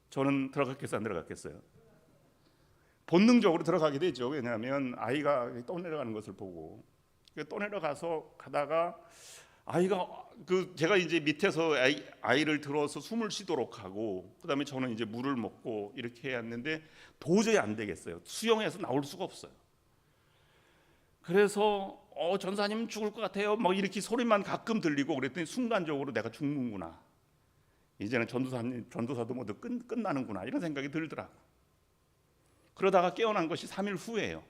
저는 들어갔겠어요? 안 들어갔겠어요? 본능적으로 들어가게 되죠. 왜냐하면 아이가 떠내려가는 것을 보고 떠내려가서 가다가 아이가 제가 이제 밑에서 아이를 들어서 숨을 쉬도록 하고 그다음에 저는 이제 물을 먹고 이렇게 했는데 도저히 안 되겠어요. 수영해서 나올 수가 없어요. 그래서 전사님 죽을 것 같아요. 막 이렇게 소리만 가끔 들리고 그랬더니 순간적으로 내가 죽는구나. 이제는 전도사도 모두 끝나는구나 이런 생각이 들더라고. 그러다가 깨어난 것이 3일 후예요.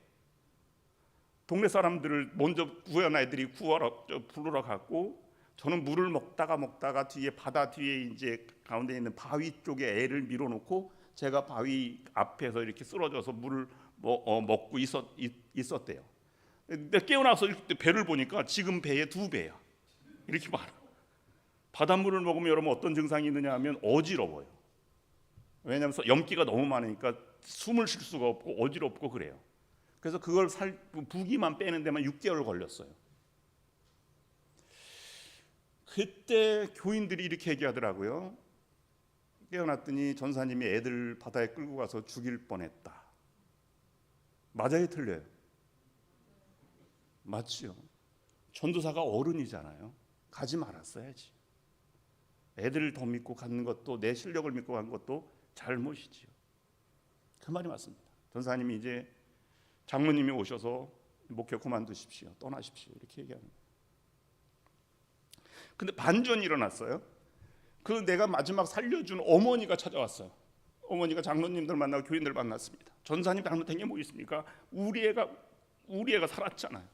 동네 사람들을 먼저 구해온 아이들이 부르러 갔고 저는 물을 먹다가 뒤에 바다 뒤에 이제 가운데 있는 바위 쪽에 애를 밀어놓고 제가 바위 앞에서 이렇게 쓰러져서 물을 먹고 있었대요. 근데 깨어나서 배를 보니까 지금 배의 2배야. 이렇게 많아. 바닷물을 먹으면 여러분 어떤 증상이 있느냐 하면 어지러워요. 왜냐하면 염기가 너무 많으니까 숨을 쉴 수가 없고 어지럽고 그래요. 그래서 그걸 부기만 빼는 데만 6개월 걸렸어요. 그때 교인들이 이렇게 얘기하더라고요. 깨어났더니 전사님이 애들 바다에 끌고 가서 죽일 뻔했다. 맞아요, 틀려요? 맞죠. 전도사가 어른이잖아요. 가지 말았어야지. 애들을 더 믿고 가는 것도, 내 실력을 믿고 가는 것도 잘못이지요. 그 말이 맞습니다. 전사님이 이제 장모님이 오셔서 목회 그만두십시오, 떠나십시오, 이렇게 얘기하는 거예요. 근데 반전이 일어났어요. 그 내가 마지막 살려준 어머니가 찾아왔어요. 어머니가 장로님들 만나고 교인들 만났습니다. 전사님 잘못된 게 뭐 있습니까? 우리 애가 살았잖아요.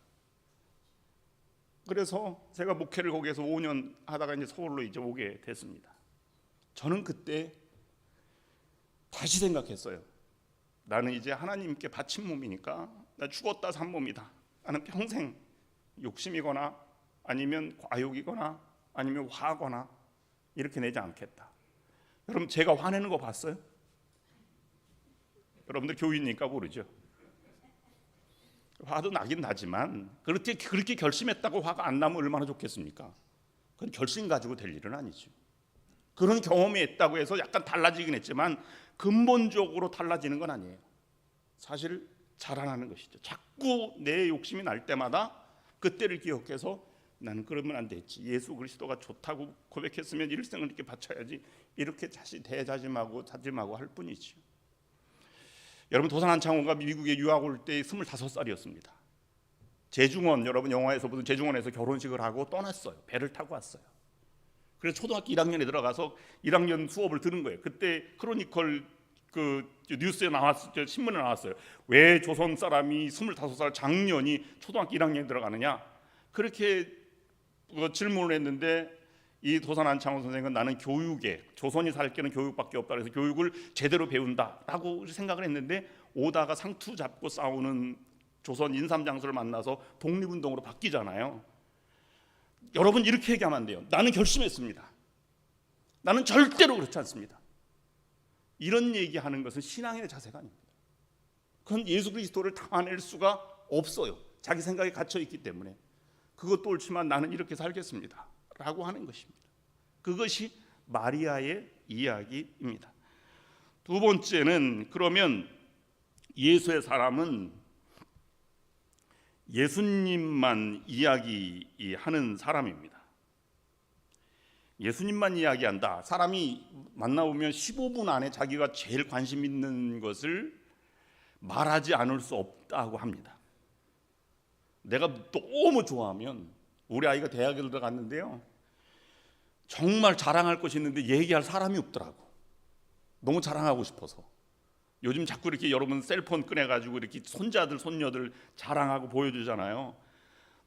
그래서 제가 목회를 거기에서 5년 하다가 이제 서울로 이제 오게 됐습니다. 저는 그때 다시 생각했어요. 나는 이제 하나님께 바친 몸이니까, 나 죽었다 산 몸이다. 나는 평생 욕심이거나 아니면 과욕이거나 아니면 화거나 이렇게 내지 않겠다. 여러분, 제가 화내는 거 봤어요? 여러분들 교인이니까 모르죠. 화도 나긴 나지만 그렇게 결심했다고 화가 안 나면 얼마나 좋겠습니까? 그건 결심 가지고 될 일은 아니죠. 그런 경험이 있다고 해서 약간 달라지긴 했지만 근본적으로 달라지는 건 아니에요. 사실 자라나는 것이죠. 자꾸 내 욕심이 날 때마다 그때를 기억해서 나는 그러면 안 되지, 예수 그리스도가 좋다고 고백했으면 일생을 이렇게 바쳐야지, 이렇게 다시 대자짐하고 다짐하고 할 뿐이죠. 여러분, 도산 한창호가 미국에 유학 올 때 25살이었습니다. 제중원, 여러분 영화에서 보던 제중원에서 결혼식을 하고 떠났어요. 배를 타고 왔어요. 그래서 초등학교 1학년에 들어가서 1학년 수업을 들은 거예요. 그때 크로니컬 그 뉴스에 나왔을, 신문에 나왔어요. 왜 조선 사람이 25살 장년이 초등학교 1학년에 들어가느냐, 그렇게 질문을 했는데 이 도산 안창호 선생은 나는 교육에, 조선이 살 길은 교육밖에 없다, 그래서 교육을 제대로 배운다라고 생각을 했는데, 오다가 상투 잡고 싸우는 조선 인삼장수를 만나서 독립운동으로 바뀌잖아요. 여러분, 이렇게 얘기하면 안 돼요. 나는 결심했습니다. 나는 절대로 그렇지 않습니다. 이런 얘기하는 것은 신앙의 자세가 아닙니다. 그건 예수 그리스도를 담아낼 수가 없어요. 자기 생각에 갇혀 있기 때문에. 그것도 옳지만 나는 이렇게 살겠습니다 라고 하는 것입니다. 그것이 마리아의 이야기입니다. 두 번째는, 그러면 예수의 사람은 예수님만 이야기하는 사람입니다. 예수님만 이야기한다. 사람이 만나보면 15분 안에 자기가 제일 관심 있는 것을 말하지 않을 수 없다고 합니다. 내가 너무 좋아하면, 우리 아이가 대학에 들어갔는데요, 정말 자랑할 것이 있는데 얘기할 사람이 없더라고. 너무 자랑하고 싶어서. 요즘 자꾸 이렇게 여러분 셀폰 꺼내가지고 이렇게 손자들 손녀들 자랑하고 보여주잖아요.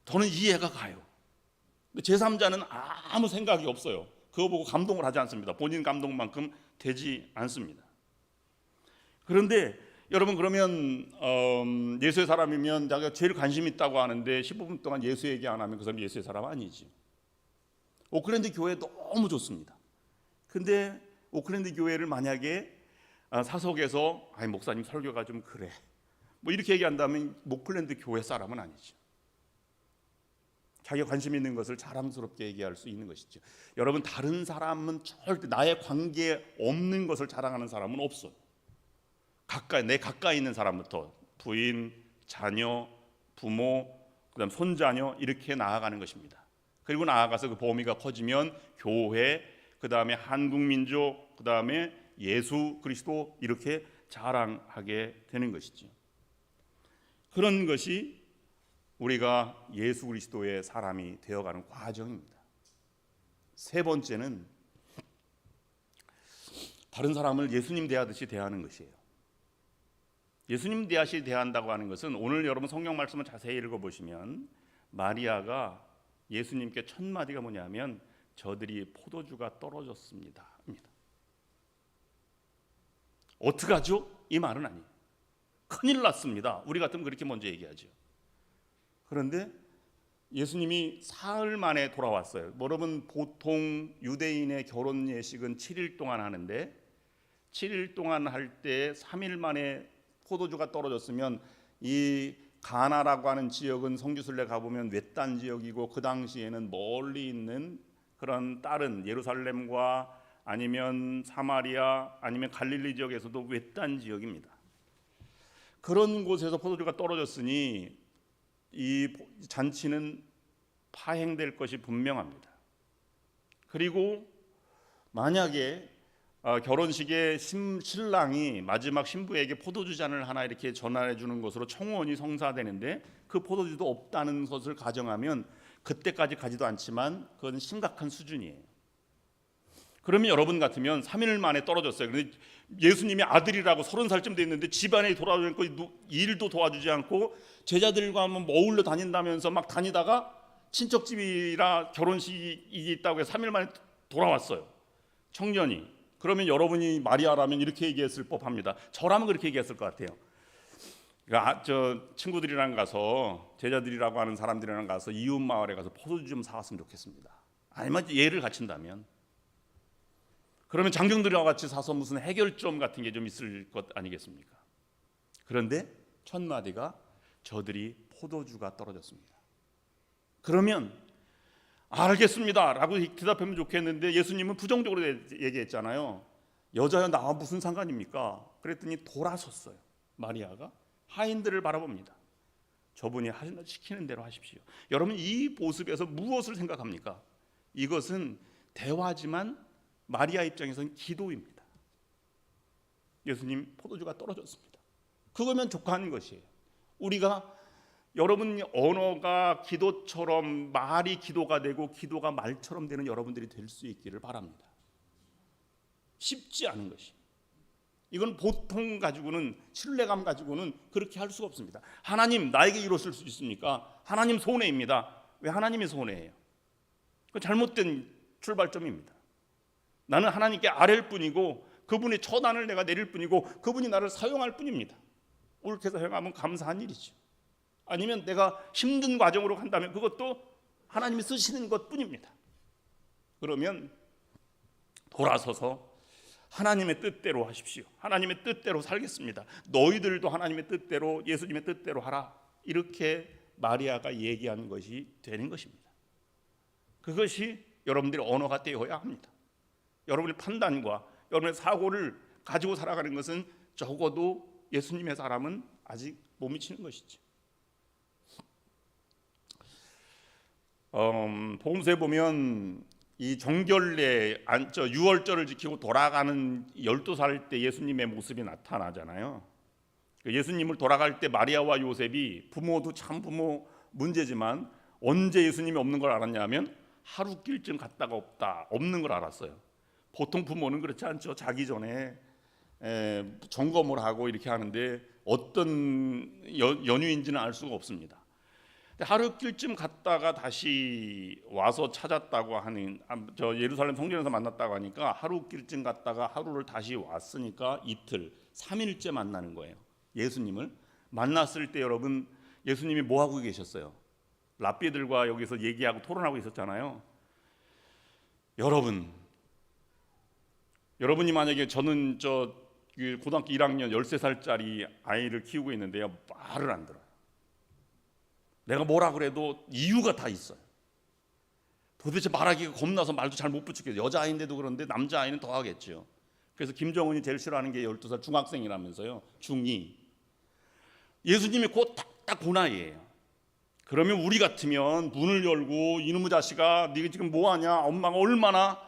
저는 이해가 가요. 제3자는 아무 생각이 없어요. 그거 보고 감동을 하지 않습니다. 본인 감동만큼 되지 않습니다. 그런데 여러분, 그러면 예수의 사람이면 자기가 제일 관심 있다고 하는데 15분 동안 예수 얘기 안 하면 그 사람이 예수의 사람 아니지. 오클랜드 교회 너무 좋습니다. 근데 오클랜드 교회를 만약에 사석에서 목사님 설교가 좀 그래, 뭐 이렇게 얘기한다면 오클랜드 교회 사람은 아니죠. 자기가 관심 있는 것을 자랑스럽게 얘기할 수 있는 것이죠. 여러분, 다른 사람은 절대 나의 관계에 없는 것을 자랑하는 사람은 없어요. 내 가까이 있는 사람부터 부인, 자녀, 부모, 그다음 손자녀, 이렇게 나아가는 것입니다. 그리고 나아가서 그 범위가 커지면 교회, 그다음에 한국민족, 그다음에 예수 그리스도, 이렇게 자랑하게 되는 것이죠. 그런 것이 우리가 예수 그리스도의 사람이 되어가는 과정입니다. 세 번째는 다른 사람을 예수님 대하듯이 대하는 것이에요. 예수님 대하듯이 대한다고 하는 것은, 오늘 여러분 성경 말씀을 자세히 읽어보시면 마리아가 예수님께 첫 마디가 뭐냐면 저들이 포도주가 떨어졌습니다 입니다. 어떡하죠? 이 말은 아니에요. 큰일 났습니다. 우리 같으면 그렇게 먼저 얘기하죠. 그런데 예수님이 사흘 만에 돌아왔어요. 여러분, 보통 유대인의 결혼 예식은 7일 동안 하는데 7일 동안 할 때 3일 만에 포도주가 떨어졌으면, 이 가나라고 하는 지역은 성지순례 가보면 외딴 지역이고, 그 당시에는 멀리 있는 그런 다른 예루살렘과 아니면 사마리아 아니면 갈릴리 지역에서도 외딴 지역입니다. 그런 곳에서 포도주가 떨어졌으니 이 잔치는 파행될 것이 분명합니다. 그리고 만약에 결혼식에 신랑이 마지막 신부에게 포도주 잔을 하나 이렇게 전화해 주는 것으로 청혼이 성사되는데 그 포도주도 없다는 것을 가정하면 그때까지 가지도 않지만 그건 심각한 수준이에요. 그러면 여러분 같으면 3일 만에 떨어졌어요. 그런데 예수님이 아들이라고 30살쯤 됐는데 집안에 돌아오지 않고 일도 도와주지 않고 제자들과 뭐 어울려 다닌다면서 막 다니다가 친척집이라 결혼식이 있다고 해서 3일 만에 돌아왔어요. 청년이. 그러면 여러분이 마리아라면 이렇게 얘기했을 법합니다. 저라면 그렇게 얘기했을 것 같아요. 그러니까 저 친구들이랑 가서 제자들이라고 하는 사람들이랑 가서 이웃 마을에 가서 포도주 좀 사왔으면 좋겠습니다. 아니면 예를 갖춘다면 그러면 장정들이와 같이 사서 무슨 해결점 같은 게 좀 있을 것 아니겠습니까? 그런데 첫 마디가 저들이 포도주가 떨어졌습니다. 그러면 알겠습니다 라고 대답하면 좋겠는데 예수님은 부정적으로 얘기했잖아요. 여자여 나와 무슨 상관입니까? 그랬더니 돌아섰어요. 마리아가 하인들을 바라봅니다. 저분이 시키는 대로 하십시오. 여러분 이 모습에서 무엇을 생각합니까? 이것은 대화지만 마리아 입장에서는 기도입니다. 예수님 포도주가 떨어졌습니다. 그거면 족한 것이에요. 우리가 여러분 언어가 기도처럼 말이 기도가 되고 기도가 말처럼 되는 여러분들이 될 수 있기를 바랍니다. 쉽지 않은 것이. 이건 보통 가지고는 신뢰감 가지고는 그렇게 할 수가 없습니다. 하나님 나에게 이뤘을 수 있습니까? 하나님 손해입니다. 왜 하나님이 손해예요? 그 잘못된 출발점입니다. 나는 하나님께 아랠 뿐이고 그분의 처단을 내가 내릴 뿐이고 그분이 나를 사용할 뿐입니다. 옳게 사용하면 감사한 일이죠. 아니면 내가 힘든 과정으로 간다면 그것도 하나님이 쓰시는 것뿐입니다. 그러면 돌아서서 하나님의 뜻대로 하십시오. 하나님의 뜻대로 살겠습니다. 너희들도 하나님의 뜻대로 예수님의 뜻대로 하라. 이렇게 마리아가 얘기한 것이 되는 것입니다. 그것이 여러분들의 언어가 되어야 합니다. 여러분의 판단과 여러분의 사고를 가지고 살아가는 것은 적어도 예수님의 사람은 아직 못 미치는 것이죠. 복음서에 보면 이 정결례 유월절을 지키고 돌아가는 12살 때 예수님의 모습이 나타나잖아요. 예수님을 돌아갈 때 마리아와 요셉이 부모도 참 부모 문제지만 언제 예수님이 없는 걸 알았냐면 하루길쯤 갔다가 없는 걸 알았어요. 보통 부모는 그렇지 않죠. 자기 전에 점검을 하고 이렇게 하는데 어떤 연유인지는 알 수가 없습니다. 하루길쯤 갔다가 다시 와서 찾았다고 하는 저 예루살렘 성전에서 만났다고 하니까 하루길쯤 갔다가 하루를 다시 왔으니까 이틀 3일째 만나는 거예요. 예수님을 만났을 때 여러분 예수님이 뭐 하고 계셨어요? 랍비들과 여기서 얘기하고 토론하고 있었잖아요. 여러분이 만약에 저는 고등학교 1학년 13살짜리 아이를 키우고 있는데요. 말을 안 들어요. 내가 뭐라 그래도 이유가 다 있어요. 도대체 말하기가 겁나서 말도 잘 못 붙이겠어요. 여자아이인데도 그런데 남자아이는 더 하겠죠. 그래서 김정은이 제일 싫어하는 게 12살 중학생이라면서요. 중2. 예수님이 곧 딱 그 나이예요. 그러면 우리 같으면 문을 열고 이놈의 자식아 네가 지금 뭐하냐? 엄마가 얼마나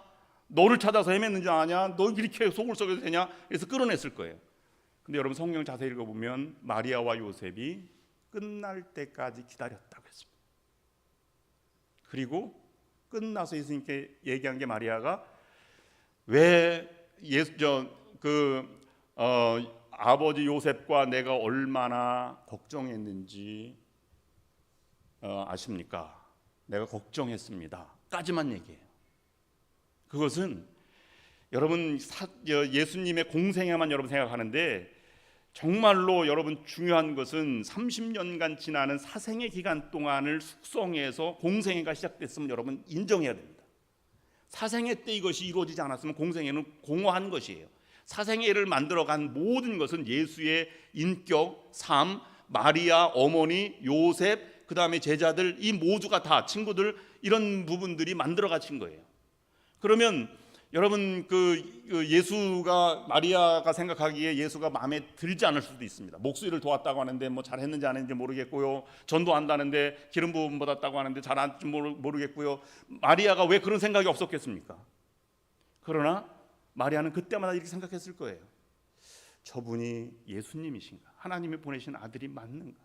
너를 찾아서 헤맸는지 아냐? 너 이렇게 속을 썩여도 되냐? 그래서 끌어냈을 거예요. 근데 여러분 성경 자세히 읽어보면 마리아와 요셉이 끝날 때까지 기다렸다고 했습니다. 그리고 끝나서 예수님께 얘기한 게 마리아가 왜 아버지 요셉과 내가 얼마나 걱정했는지 아십니까? 내가 걱정했습니다. 까지만 얘기해요. 그것은 여러분 예수님의 공생애만 여러분 생각하는데 정말로 여러분 중요한 것은 30년간 지나는 사생애 기간 동안을 숙성해서 공생애가 시작됐으면 여러분 인정해야 됩니다. 사생애 때 이것이 이루어지지 않았으면 공생애는 공허한 것이에요. 사생애를 만들어간 모든 것은 예수의 인격, 삶, 마리아, 어머니, 요셉, 그 다음에 제자들 이 모두가 다 친구들 이런 부분들이 만들어 가신 거예요. 그러면 여러분 예수가 마리아가 생각하기에 예수가 마음에 들지 않을 수도 있습니다. 목수일을 도왔다고 하는데 뭐 잘했는지 안 했는지 모르겠고요. 전도한다는데 기름 부음 받았다고 하는데 잘한지 모르겠고요. 마리아가 왜 그런 생각이 없었겠습니까? 그러나 마리아는 그때마다 이렇게 생각했을 거예요. 저분이 예수님이신가? 하나님이 보내신 아들이 맞는가?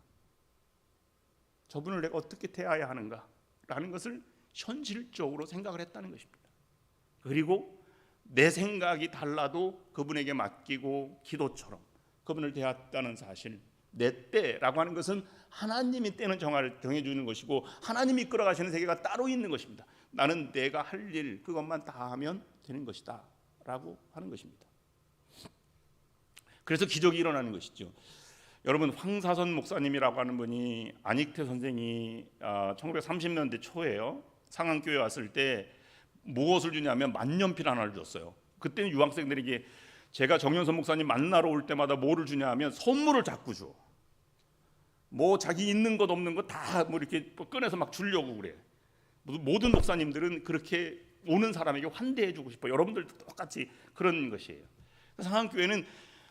저분을 내가 어떻게 대해야 하는가? 라는 것을 현실적으로 생각을 했다는 것입니다. 그리고 내 생각이 달라도 그분에게 맡기고 기도처럼 그분을 대했다는 사실, 내 때라고 하는 것은 하나님이 때는 정해주는 것이고 하나님이 이끌어가시는 세계가 따로 있는 것입니다. 나는 내가 할 일 그것만 다 하면 되는 것이다 라고 하는 것입니다. 그래서 기적이 일어나는 것이죠. 여러분, 황사선 목사님이라고 하는 분이 안익태 선생이 1930년대 초에요, 상한교회 왔을 때 무엇을 주냐면 만년필 하나를 줬어요. 그때는 유학생들에게 제가 정연선 목사님 만나러 올 때마다 뭐를 주냐 하면 선물을 자꾸 줘. 뭐 자기 있는 것 없는 것 다 뭐 이렇게 꺼내서 막 주려고 그래. 모든 목사님들은 그렇게 오는 사람에게 환대해 주고 싶어. 여러분들도 똑같이 그런 것이에요. 상한교회는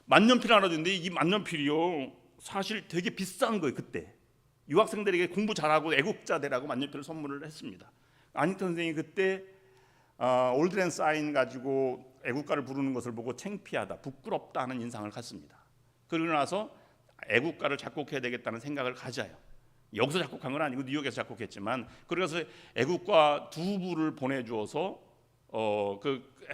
만년필 하나 줬는데 이 만년필이요 사실 되게 비싼 거예요. 그때 유학생들에게 공부 잘하고 애국자 되라고 만년필을 선물을 했습니다. 안익태 선생이 그때 올드랜 사인 가지고 애국가를 부르는 것을 보고 창피하다, 부끄럽다 하는 인상을 갖습니다. 그러고 나서 애국가를 작곡해야 되겠다는 생각을 가져요. 여기서 작곡한 건 아니고 뉴욕에서 작곡했지만, 그래서 애국가 2부를 보내주어서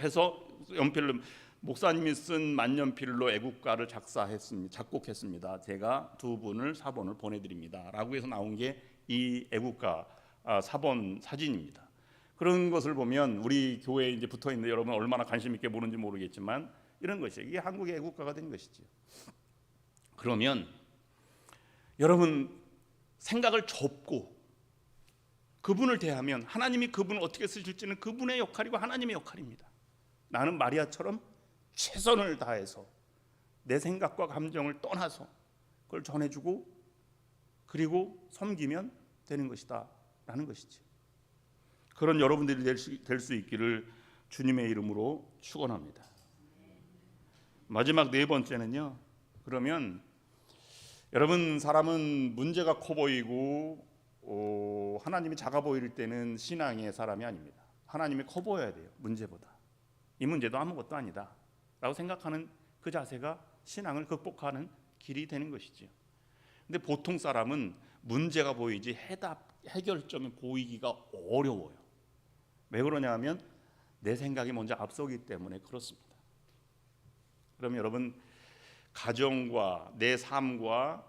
해서 연필로 목사님이 쓴 만년필로 애국가를 작곡했습니다. 제가 2분을 4번을 보내드립니다라고 해서 나온 게 이 애국가 4번 사진입니다. 그런 것을 보면 우리 교회에 이제 붙어 있는 여러분 얼마나 관심 있게 보는지 모르겠지만 이런 것이에요. 이게 한국의 애국가가 된 것이죠. 그러면 여러분 생각을 접고 그분을 대하면 하나님이 그분을 어떻게 쓰실지는 그분의 역할이고 하나님의 역할입니다. 나는 마리아처럼 최선을 다해서 내 생각과 감정을 떠나서 그걸 전해주고 그리고 섬기면 되는 것이다 라는 것이죠. 그런 여러분들이 될 수 있기를 주님의 이름으로 축원합니다. 마지막 4번째는요. 그러면 여러분, 사람은 문제가 커 보이고 하나님이 작아 보일 때는 신앙의 사람이 아닙니다. 하나님이 커 보여야 돼요. 문제보다. 이 문제도 아무것도 아니다 라고 생각하는 그 자세가 신앙을 극복하는 길이 되는 것이죠. 근데 보통 사람은 문제가 보이지 해결점이 보이기가 어려워요. 왜 그러냐 하면 내 생각이 먼저 앞서기 때문에 그렇습니다. 그러면 여러분, 가정과 내 삶과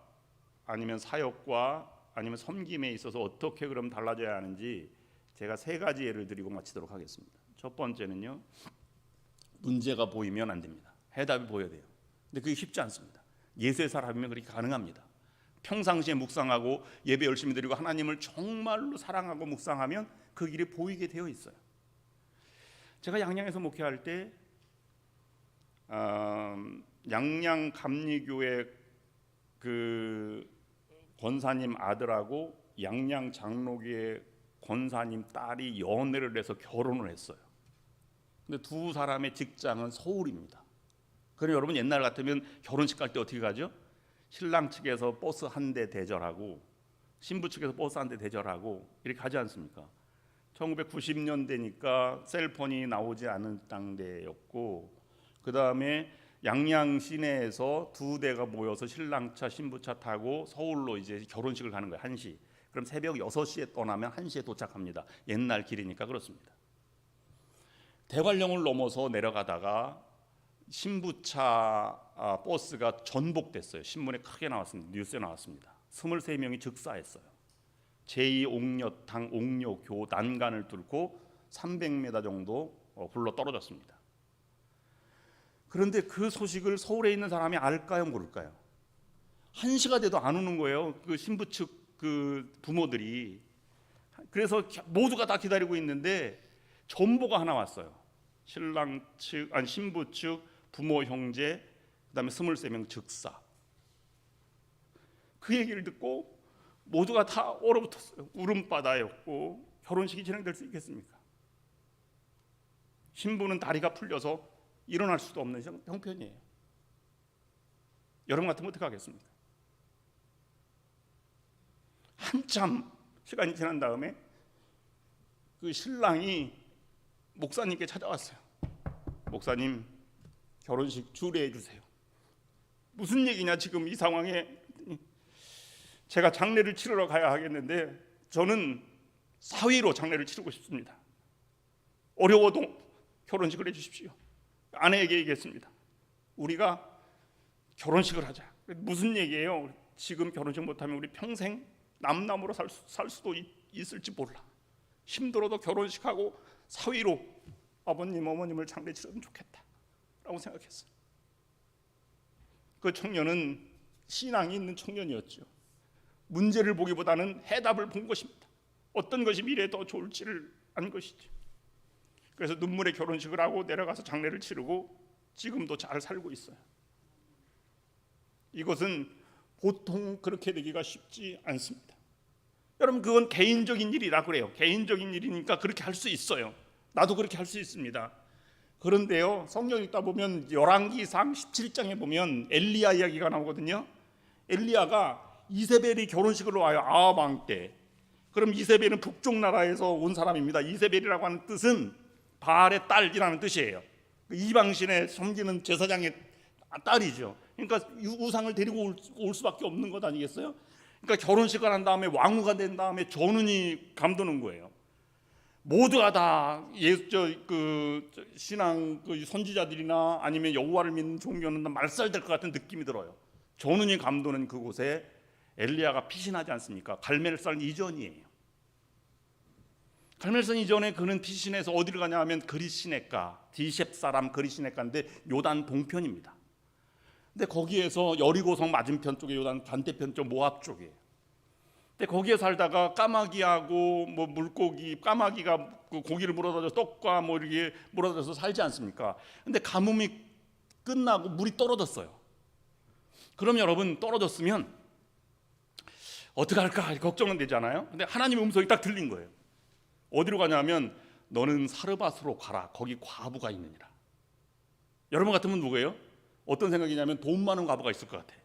아니면 사역과 아니면 섬김에 있어서 어떻게 그럼 달라져야 하는지 제가 3가지 예를 드리고 마치도록 하겠습니다. 첫 번째는요, 문제가 보이면 안 됩니다. 해답이 보여야 돼요. 근데 그게 쉽지 않습니다. 예수의 사람이면 그렇게 가능합니다. 평상시에 묵상하고 예배 열심히 드리고 하나님을 정말로 사랑하고 묵상하면 그 길이 보이게 되어 있어요. 제가 양양에서 목회할 때 양양 감리교회 그 권사님 아들하고 양양 장로교회 권사님 딸이 연애를 해서 결혼을 했어요. 근데 2 사람의 직장은 서울입니다. 그럼 여러분, 옛날 같으면 결혼식 갈 때 어떻게 가죠? 신랑 측에서 버스 한 대 대절하고 신부 측에서 버스 한 대 대절하고 이렇게 가지 않습니까? 1990년대니까 셀폰이 나오지 않은 당대였고, 그 다음에 양양 시내에서 2대가 모여서 신랑차 신부차 타고 서울로 이제 결혼식을 가는 거예요. 1시. 그럼 새벽 6시에 떠나면 1시에 도착합니다. 옛날 길이니까 그렇습니다. 대관령을 넘어서 내려가다가 신부차 버스가 전복됐어요. 신문에 크게 나왔습니다. 뉴스에 나왔습니다. 23명이 즉사했어요. 제2옥녀탕 옥녀교 난간을 뚫고 300m 정도 굴러 떨어졌습니다. 그런데 그 소식을 서울에 있는 사람이 알까요, 모를까요? 1시가 돼도 안 오는 거예요. 그 신부 측 그 부모들이. 그래서 모두가 다 기다리고 있는데 전보가 하나 왔어요. 신랑 측, 아니 신부 측 부모 형제, 그다음에 23명 즉사. 그 얘기를 듣고 모두가 다 얼어붙었어요. 울음바다였고 결혼식이 진행될 수 있겠습니까? 신부는 다리가 풀려서 일어날 수도 없는 형편이에요. 여러분 같으면 어떻게 하겠습니까? 한참 시간이 지난 다음에 그 신랑이 목사님께 찾아왔어요. 목사님 결혼식 주례해 주세요. 무슨 얘기냐 지금 이 상황에. 제가 장례를 치르러 가야 하겠는데 저는 사위로 장례를 치르고 싶습니다. 어려워도 결혼식을 해주십시오. 아내에게 얘기했습니다. 우리가 결혼식을 하자. 무슨 얘기예요? 지금 결혼식 못하면 우리 평생 남남으로 살 수도 있을지 몰라. 힘들어도 결혼식하고 사위로 아버님 어머님을 장례 치르면 좋겠다 라고 생각했어요. 그 청년은 신앙이 있는 청년이었죠. 문제를 보기보다는 해답을 본 것입니다. 어떤 것이 미래에 더 좋을지를 안 것이죠. 그래서 눈물의 결혼식을 하고 내려가서 장례를 치르고 지금도 잘 살고 있어요. 이것은 보통 그렇게 되기가 쉽지 않습니다. 여러분 그건 개인적인 일이라 그래요. 개인적인 일이니까 그렇게 할 수 있어요. 나도 그렇게 할 수 있습니다. 그런데요, 성경 읽다 보면 열왕기상 17장에 보면 엘리야 이야기가 나오거든요. 엘리야가 이세벨이 결혼식을 와요. 아합 왕 때. 그럼 이세벨은 북쪽 나라에서 온 사람입니다. 이세벨이라고 하는 뜻은 바알의 딸이라는 뜻이에요. 이방신에 섬기는 제사장의 딸이죠. 그러니까 우상을 데리고 올 수밖에 없는 것 아니겠어요? 그러니까 결혼식을 한 다음에 왕후가 된 다음에 전운이 감도는 거예요. 모두가 다 신앙 선지자들이나 아니면 여호와를 믿는 종교는 말살될 것 같은 느낌이 들어요. 전운이 감도는 그곳에 엘리야가 피신하지 않습니까? 갈멜산 이전이에요. 갈멜산 이전에 그는 피신해서 어디를 가냐 하면 그리시네가, 디셉 사람 그리시네가인데 요단 동편입니다. 근데 거기에서 여리고성 맞은편 쪽에 요단 반대편 쪽 모압 쪽이에요. 근데 거기에 살다가 까마귀하고 뭐 물고기, 까마귀가 그 고기를 물어다줘 떡과 뭐 이렇게 물어다줘서 살지 않습니까? 근데 가뭄이 끝나고 물이 떨어졌어요. 그럼 여러분 떨어졌으면 어떻게 할까 걱정은 되잖아요. 근데 하나님의 음성이 딱 들린 거예요. 어디로 가냐면 너는 사르밧으로 가라. 거기 과부가 있느니라. 여러분 같으면 누구예요? 어떤 생각이냐면 돈 많은 과부가 있을 것 같아.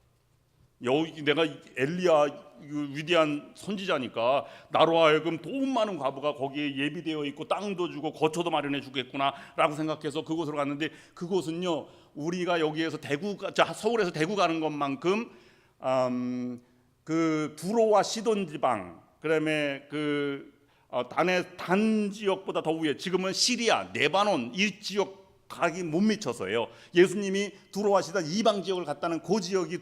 여기 내가 엘리야 위대한 선지자니까 나로 하여금 돈 많은 과부가 거기에 예비되어 있고 땅도 주고 거처도 마련해 주겠구나라고 생각해서 그곳으로 갔는데 그곳은요 우리가 여기에서 서울에서 대구 가는 것만큼 그 두로와 시돈 지방 그다음에 단 지역보다 더 위에 지금은 시리아, 레바논 이 지역 가기 못 미쳐서요. 예수님이 두로와 시돈 이방 지역을 갔다는 그 지역이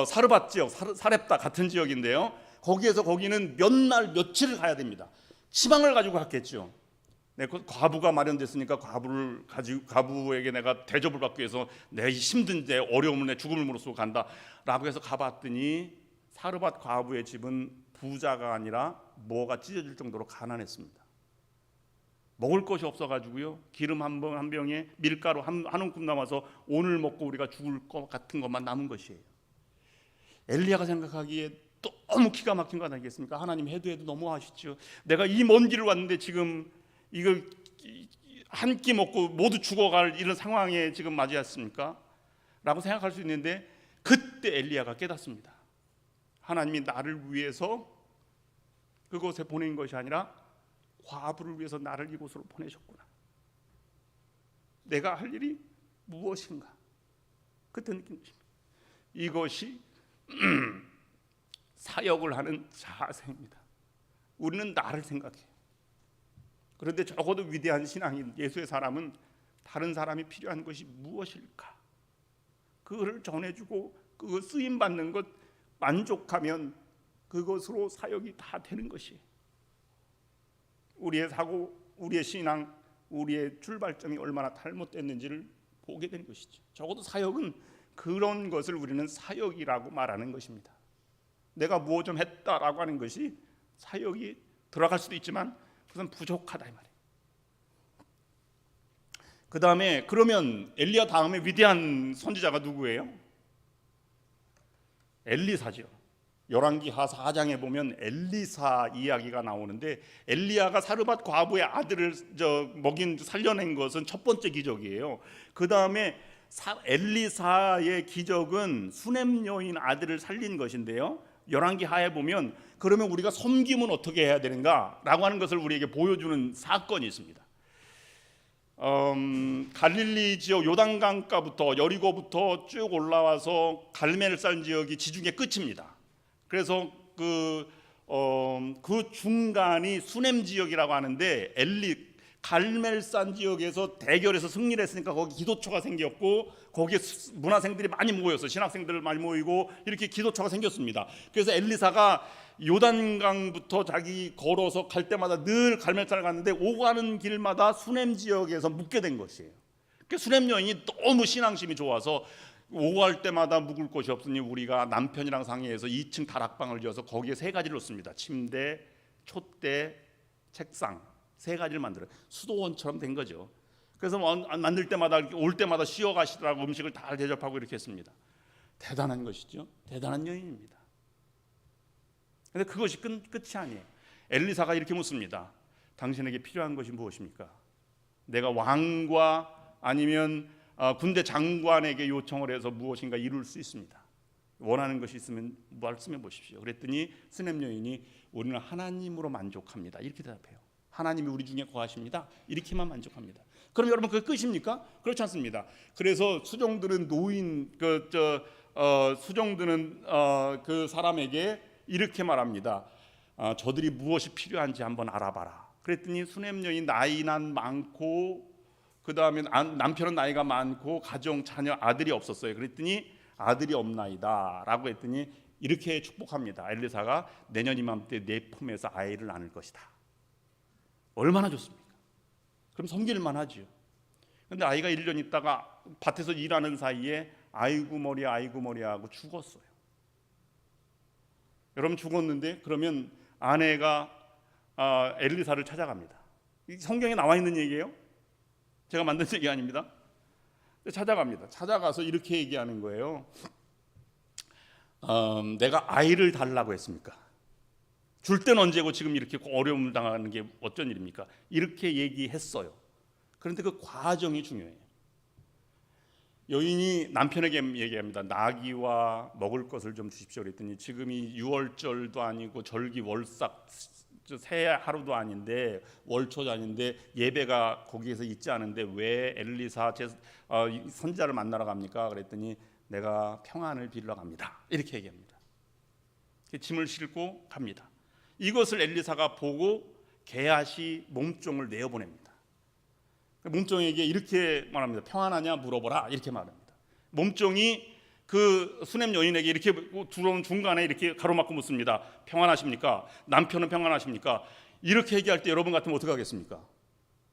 사르밧 지역, 사렙다 같은 지역인데요. 거기는 몇 날 며칠을 가야 됩니다. 희망을 가지고 갔겠죠. 네, 과부가 마련됐으니까 과부에게 내가 대접을 받기 위해서 내 힘든데 어려움을 내 죽음을 무릅쓰고 간다라고 해서 가봤더니 사르밧 과부의 집은 부자가 아니라 뭐가 찢어질 정도로 가난했습니다. 먹을 것이 없어가지고요 기름 한 병에 밀가루 한 움큼 남아서 오늘 먹고 우리가 죽을 것 같은 것만 남은 것이에요. 엘리야가 생각하기에 너무 기가 막힌 거 아니겠습니까? 하나님 해도 너무 아쉽죠. 내가 이 먼 길을 왔는데 지금 이걸 한 끼 먹고 모두 죽어갈 이런 상황에 지금 맞이했습니까? 라고 생각할 수 있는데 그때 엘리야가 깨닫습니다. 하나님이 나를 위해서 그곳에 보낸 것이 아니라 과부를 위해서 나를 이곳으로 보내셨구나. 내가 할 일이 무엇인가? 그때 느낀 것입니다. 이것이 사역을 하는 자세입니다. 우리는 나를 생각해요. 그런데 적어도 위대한 신앙인 예수의 사람은 다른 사람이 필요한 것이 무엇일까? 그거를 전해주고 그 쓰임 받는 것 만족하면 그것으로 사역이 다 되는 것이에요. 우리의 사고, 우리의 신앙, 우리의 출발점이 얼마나 잘못됐는지를 보게 된 것이죠. 적어도 사역은 그런 것을 우리는 사역이라고 말하는 것입니다. 내가 무엇 좀 했다라고 하는 것이 사역이 들어갈 수도 있지만 그것은 부족하다 이 말이에요. 그 다음에 그러면 엘리야 다음에 위대한 선지자가 누구예요? 엘리사죠. 열왕기하 4장에 보면 엘리사 이야기가 나오는데 엘리야가 사르밧 과부의 아들을 살려낸 것은 첫 번째 기적이에요. 그 다음에 엘리사의 기적은 수넴 여인 아들을 살린 것인데요. 열왕기하에 보면 그러면 우리가 섬김은 어떻게 해야 되는가라고 하는 것을 우리에게 보여주는 사건이 있습니다. 갈릴리 지역 요단강가부터 여리고부터 쭉 올라와서 갈멜산 지역이 지중해 끝입니다. 그래서 그 중간이 수넴 지역이라고 하는데 갈멜산 지역에서 대결에서 승리를 했으니까 거기 기도처가 생겼고 거기에 문화생들이 많이 모여서 신학생들 많이 모이고 이렇게 기도처가 생겼습니다. 그래서 엘리사가 요단강부터 자기 걸어서 갈 때마다 늘 갈멜산을 갔는데 오가는 길마다 수넴 지역에서 묵게 된 것이에요. 그 수넴 여인이 너무 신앙심이 좋아서 오갈 때마다 묵을 곳이 없으니 우리가 남편이랑 상의해서 2층 다락방을 지어서 거기에 3가지를 놓습니다. 침대, 촛대, 책상 3가지를 만들어요. 수도원처럼 된 거죠. 그래서 만들 때마다 올 때마다 쉬어 가시더라고 음식을 다 대접하고 이렇게 했습니다. 대단한 것이죠. 대단한 여인입니다. 근데 그것이 끝이 아니에요. 엘리사가 이렇게 묻습니다. 당신에게 필요한 것이 무엇입니까? 내가 왕과 아니면 군대 장관에게 요청을 해서 무엇인가 이룰 수 있습니다. 원하는 것이 있으면 말씀해 보십시오. 그랬더니 수넴 여인이 우리는 하나님으로 만족합니다. 이렇게 대답해요. 하나님이 우리 중에 거하십니다. 이렇게만 만족합니다. 그럼 여러분 그게 끝입니까? 그렇지 않습니다. 그래서 수종들은 수종들은 그 사람에게 이렇게 말합니다. 저들이 무엇이 필요한지 한번 알아봐라. 그랬더니 수넴 여인 나이난 많고 그 다음에 남편은 나이가 많고 가정 자녀 아들이 없었어요. 그랬더니 아들이 없나이다 라고 했더니 이렇게 축복합니다. 엘리사가 내년 이맘때 내 품에서 아이를 낳을 것이다. 얼마나 좋습니까? 그럼 섬길만 하죠. 근데 아이가 1년 있다가 밭에서 일하는 사이에 아이고 머리 하고 죽었어요. 여러분 죽었는데 그러면 아내가 엘리사를 찾아갑니다. 성경에 나와 있는 얘기예요. 제가 만든 얘기 아닙니다. 찾아갑니다. 찾아가서 이렇게 얘기하는 거예요. 내가 아이를 달라고 했습니까? 줄 때는 언제고 지금 이렇게 어려움을 당하는 게 어쩐 일입니까? 이렇게 얘기했어요. 그런데 그 과정이 중요해요. 여인이 남편에게 얘기합니다. 나귀와 먹을 것을 좀 주십시오. 그랬더니 지금이 6월절도 아니고 절기 월삭 새 하루도 아닌데 월초도 아닌데 예배가 거기에서 있지 않은데 왜 엘리사 선지자를 만나러 갑니까? 그랬더니 내가 평안을 빌러 갑니다. 이렇게 얘기합니다. 짐을 싣고 갑니다. 이것을 엘리사가 보고 게하시 몸종을 내어보냅니다. 몸종에게 이렇게 말합니다. 평안하냐 물어보라 이렇게 말합니다. 몸종이 그 수넴 여인에게 이렇게 들어오는 중간에 이렇게 가로막고 묻습니다. 평안하십니까? 남편은 평안하십니까? 이렇게 얘기할 때 여러분 같으면 어떻게 하겠습니까?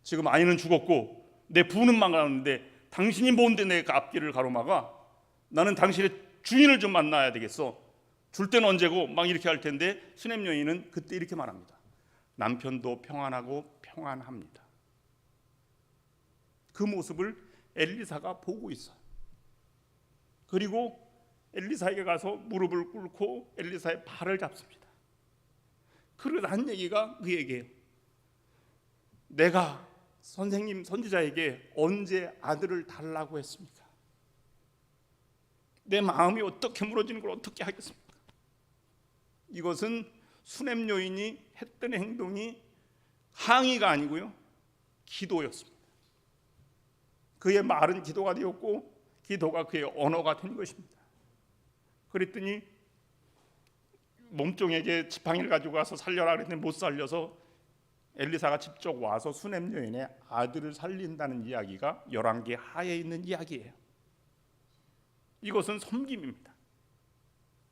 지금 아이는 죽었고 내 부는 망가졌는데 당신이 뭔데 내 앞길을 가로막아? 나는 당신의 주인을 좀 만나야 되겠어. 줄 때는 언제고 막 이렇게 할 텐데 수넴 여인은 그때 이렇게 말합니다. 남편도 평안하고 평안합니다. 그 모습을 엘리사가 보고 있어요. 그리고 엘리사에게 가서 무릎을 꿇고 엘리사의 발을 잡습니다. 그러다 한 얘기가 그 얘기예요. 내가 선생님 선지자에게 언제 아들을 달라고 했습니까? 내 마음이 어떻게 무너지는 걸 어떻게 하겠습니까? 이것은 수넴 여인이 했던 행동이 항의가 아니고요, 기도였습니다. 그의 말은 기도가 되었고 기도가 그의 언어가 된 것입니다. 그랬더니 몸종에게 지팡이를 가지고 가서 살려라 그랬더니 못 살려서 엘리사가 직접 와서 수넴 여인의 아들을 살린다는 이야기가 열왕기 하에 있는 이야기예요. 이것은 섬김입니다.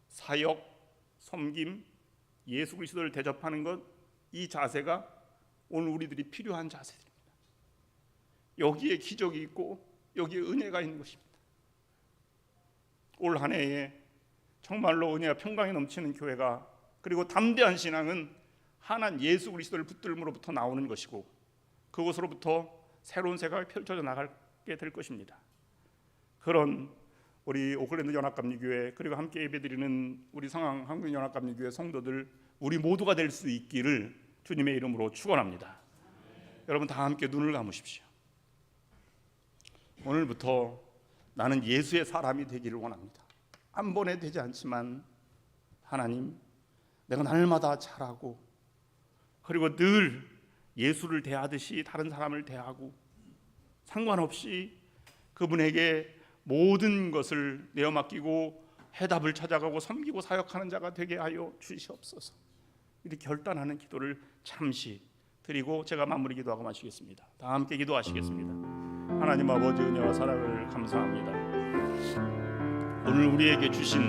사역, 섬김, 예수 그리스도를 대접하는 것, 이 자세가 오늘 우리들이 필요한 자세들입니다. 여기에 기적이 있고 여기에 은혜가 있는 것입니다. 올 한 해에 정말로 은혜와 평강이 넘치는 교회가, 그리고 담대한 신앙은 하나님 예수 그리스도를 붙들므로부터 나오는 것이고 그것으로부터 새로운 세상이 펼쳐져 나가게 될 것입니다. 그런 우리 오클랜드 연합감리교회 그리고 함께 예배드리는 우리 상황 한국연합감리교회 성도들 우리 모두가 될 수 있기를 주님의 이름으로 축원합니다. 여러분 다 함께 눈을 감으십시오. 오늘부터 나는 예수의 사람이 되기를 원합니다. 한 번에 되지 않지만 하나님, 내가 날마다 잘하고 그리고 늘 예수를 대하듯이 다른 사람을 대하고 상관없이 그분에게 모든 것을 내어 맡기고 해답을 찾아가고 섬기고 사역하는 자가 되게 하여 주시옵소서. 이렇게 결단하는 기도를 잠시 드리고 제가 마무리 기도하고 마치겠습니다. 다 함께 기도하시겠습니다. 하나님 아버지 은혜와 사랑을 감사합니다. 오늘 우리에게 주신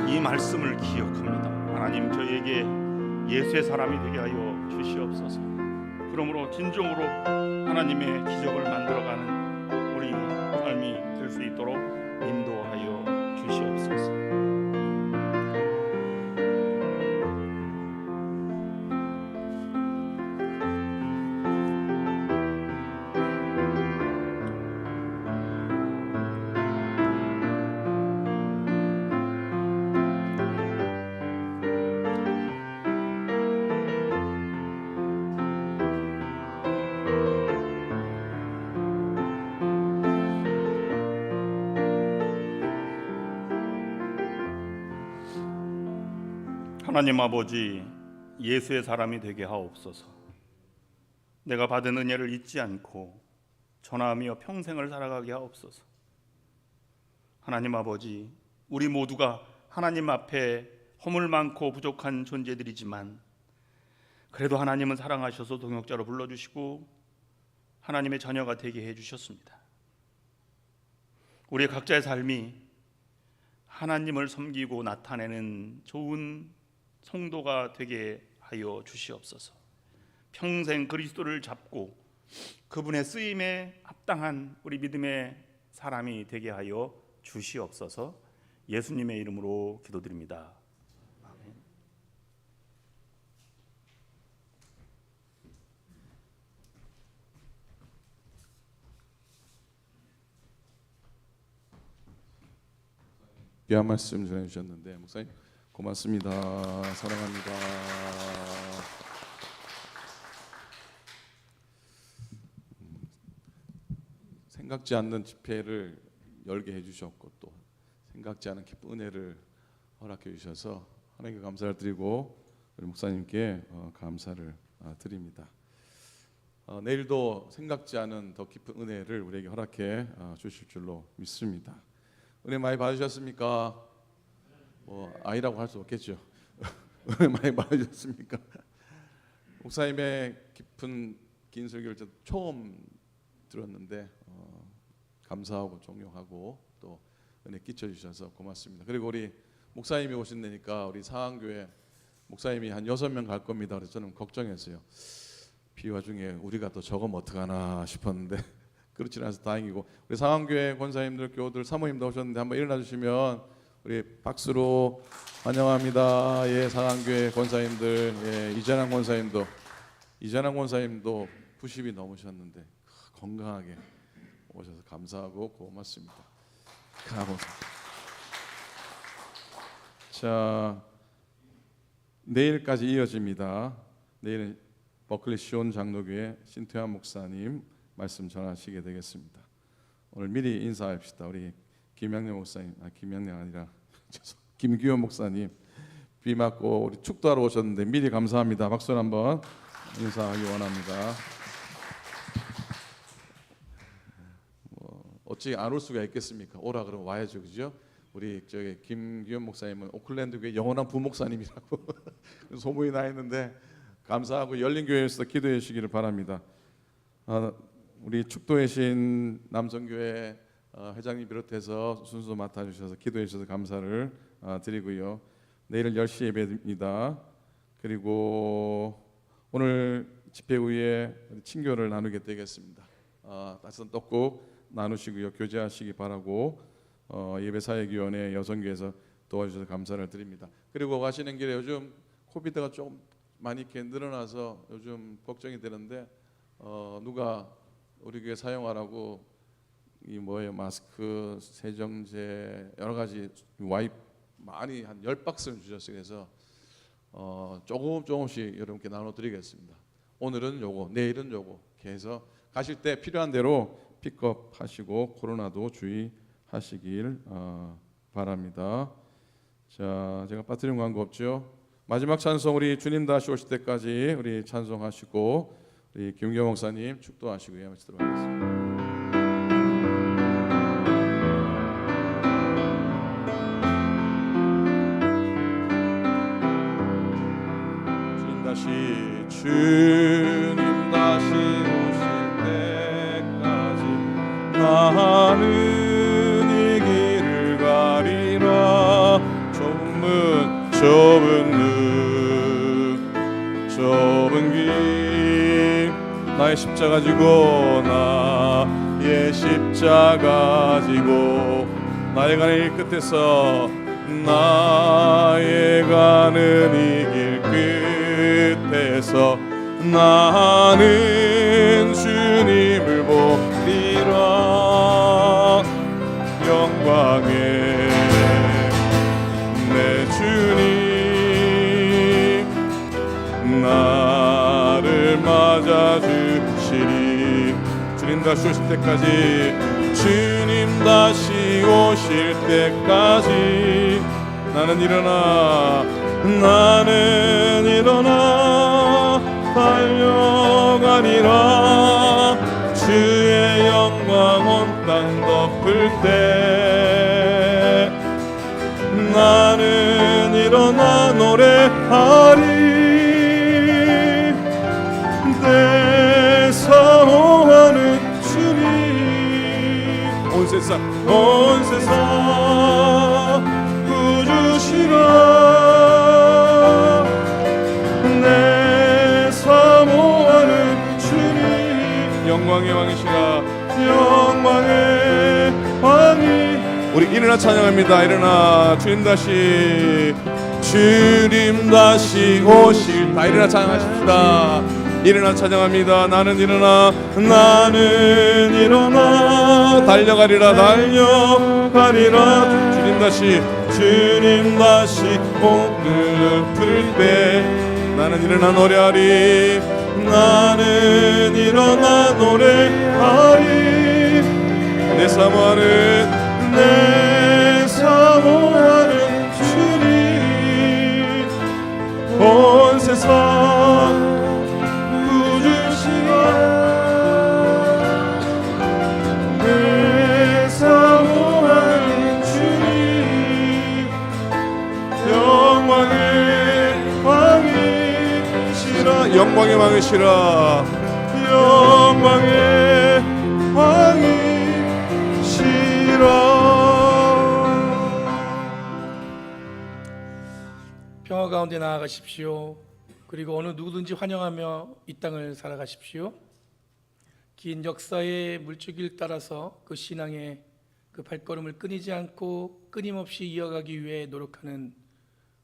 이 말씀을 기억합니다. 하나님, 저희에게 예수의 사람이 되게 하여 주시옵소서. 그러므로 진정으로 하나님의 기적을 만들어가는 우리 삶이 될 수 있도록 인도하여 주시옵소서. 하나님 아버지, 예수의 사람이 되게 하옵소서. 내가 받은 은혜를 잊지 않고 전하며 평생을 살아가게 하옵소서. 하나님 아버지, 우리 모두가 하나님 앞에 허물 많고 부족한 존재들이지만 그래도 하나님은 사랑하셔서 동역자로 불러주시고 하나님의 자녀가 되게 해주셨습니다. 우리 각자의 삶이 하나님을 섬기고 나타내는 좋은 성도가 되게 하여 주시옵소서. 평생 그리스도를 잡고 그분의 쓰임에 합당한 우리 믿음의 사람이 되게 하여 주시옵소서. 예수님의 이름으로 기도드립니다. 아멘. 귀한 말씀 전해주셨는데 목사님 고맙습니다. 사랑합니다. 생각지 않는 집회를 열게 해주셨고 또 생각지 않은 기쁜 은혜를 허락해 주셔서 하나님께 감사를 드리고 우리 목사님께 감사를 드립니다. 내일도 생각지 않은 더 깊은 은혜를 우리에게 허락해 주실 줄로 믿습니다. 은혜 많이 받으셨습니까? 아니라고 할 수 없겠죠. 은혜 많이 받으셨습니까? 목사님의 깊은 긴 설교를 처음 들었는데 감사하고 존경하고 또 은혜 끼쳐 주셔서 고맙습니다. 그리고 우리 목사님이 오신다니까 우리 상한교회 목사님이 한 6명 갈 겁니다. 그래서 저는 걱정했어요. 비 와중에 우리가 또 저거면 어떡하나 싶었는데 그렇지 않아서 다행이고, 우리 상한교회 권사님들, 교우들, 사모님도 오셨는데 한번 일어나 주시면 우리 박수로 환영합니다. 예, 상한교회 권사님들, 예, 이재남 권사님도 90이 넘으셨는데 건강하게 오셔서 감사하고 고맙습니다. 자, 내일까지 이어집니다. 내일은 버클리 시온 장로교회 신태환 목사님 말씀 전하시게 되겠습니다. 오늘 미리 인사합시다. 우리 김양래 목사님, 김양래 아니라 김규현 목사님 비 맞고 우리 축도하러 오셨는데 미리 감사합니다. 박수 한번 인사하기 원합니다. 어찌 안 올 수가 있겠습니까? 오라 그러면 와야죠, 그죠? 우리 저기 김규현 목사님은 오클랜드 교회 영원한 부목사님이라고 소문이 나 있는데 감사하고 열린 교회에서 기도해 주시기를 바랍니다. 우리 축도의 신 남성교회 회장님 비롯해서 순서 맡아주셔서 기도해 주셔서 감사를 드리고요. 내일은 10시에 뵙니다. 그리고 오늘 집회 후에 친교를 나누게 되겠습니다. 따뜻한 떡국 나누시고요. 교제하시기 바라고 예배사역위원회 여성교회에서 도와주셔서 감사를 드립니다. 그리고 가시는 길에 요즘 코비드가 좀 많이 이렇게 늘어나서 요즘 걱정이 되는데 누가 우리 교회 사용하라고 이 마스크, 세정제 여러 가지 와이프 많이 한 10박스를 주셨어요. 그래서 조금씩 여러분께 나눠드리겠습니다. 오늘은 요거, 내일은 요거 이렇게 해서 가실 때 필요한 대로 픽업하시고 코로나도 주의하시길 바랍니다. 자, 제가 빠뜨린 광고 없죠? 마지막 찬송 우리 주님 다시 오실 때까지 우리 찬송하시고 우리 김경호 목사님 축도하시고 예마치도록 하겠습니다. 나의 십자가 지고 나의 십자가 지고 나의 가는 이 끝에서 나의 가는 이 길 끝에서 나는 주님을 보리라 영광에 내 주님 나를 맞아주시리 주님 다시 오실 때까지 주님 다시 오실 때까지 나는 일어나 달려가리라 주의 영광 온 땅 덮을 때 나는 일어나 노래하리 내 사모하는 주님 온 세상 구주시라 내 사모하는 주님 영광의 왕이시라 영광의 왕이 우리 일어나 찬양합니다. 일어나 주님 다시 오실 다 일어나 찬양하십시다. 일어나 찬양합니다. 나는 일어나 달려가리라 주님 다시 오늘 부를 때 나는 일어나 노래하리 내 사모하는 주님 온 세상 구주시라 내 사모하는 주님 영광의 왕이시라 평화 가운데 나아가십시오. 그리고 어느 누구든지 환영하며 이 땅을 살아가십시오. 긴 역사의 물줄기를 따라서 그 신앙의 그 발걸음을 끊이지 않고 끊임없이 이어가기 위해 노력하는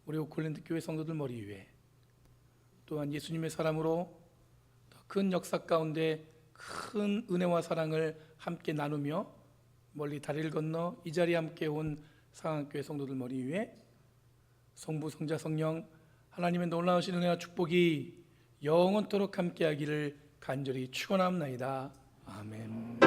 우리 오클랜드 교회 성도들 머리 위에 또한 예수님의 사람으로 더 큰 역사 가운데 큰 은혜와 사랑을 함께 나누며 멀리 다리를 건너 이 자리에 함께 온 상한교회 성도들 머리 위에 성부, 성자, 성령 하나님의 놀라우신 은혜와 축복이 영원토록 함께하기를 간절히 축원합니다. 아멘.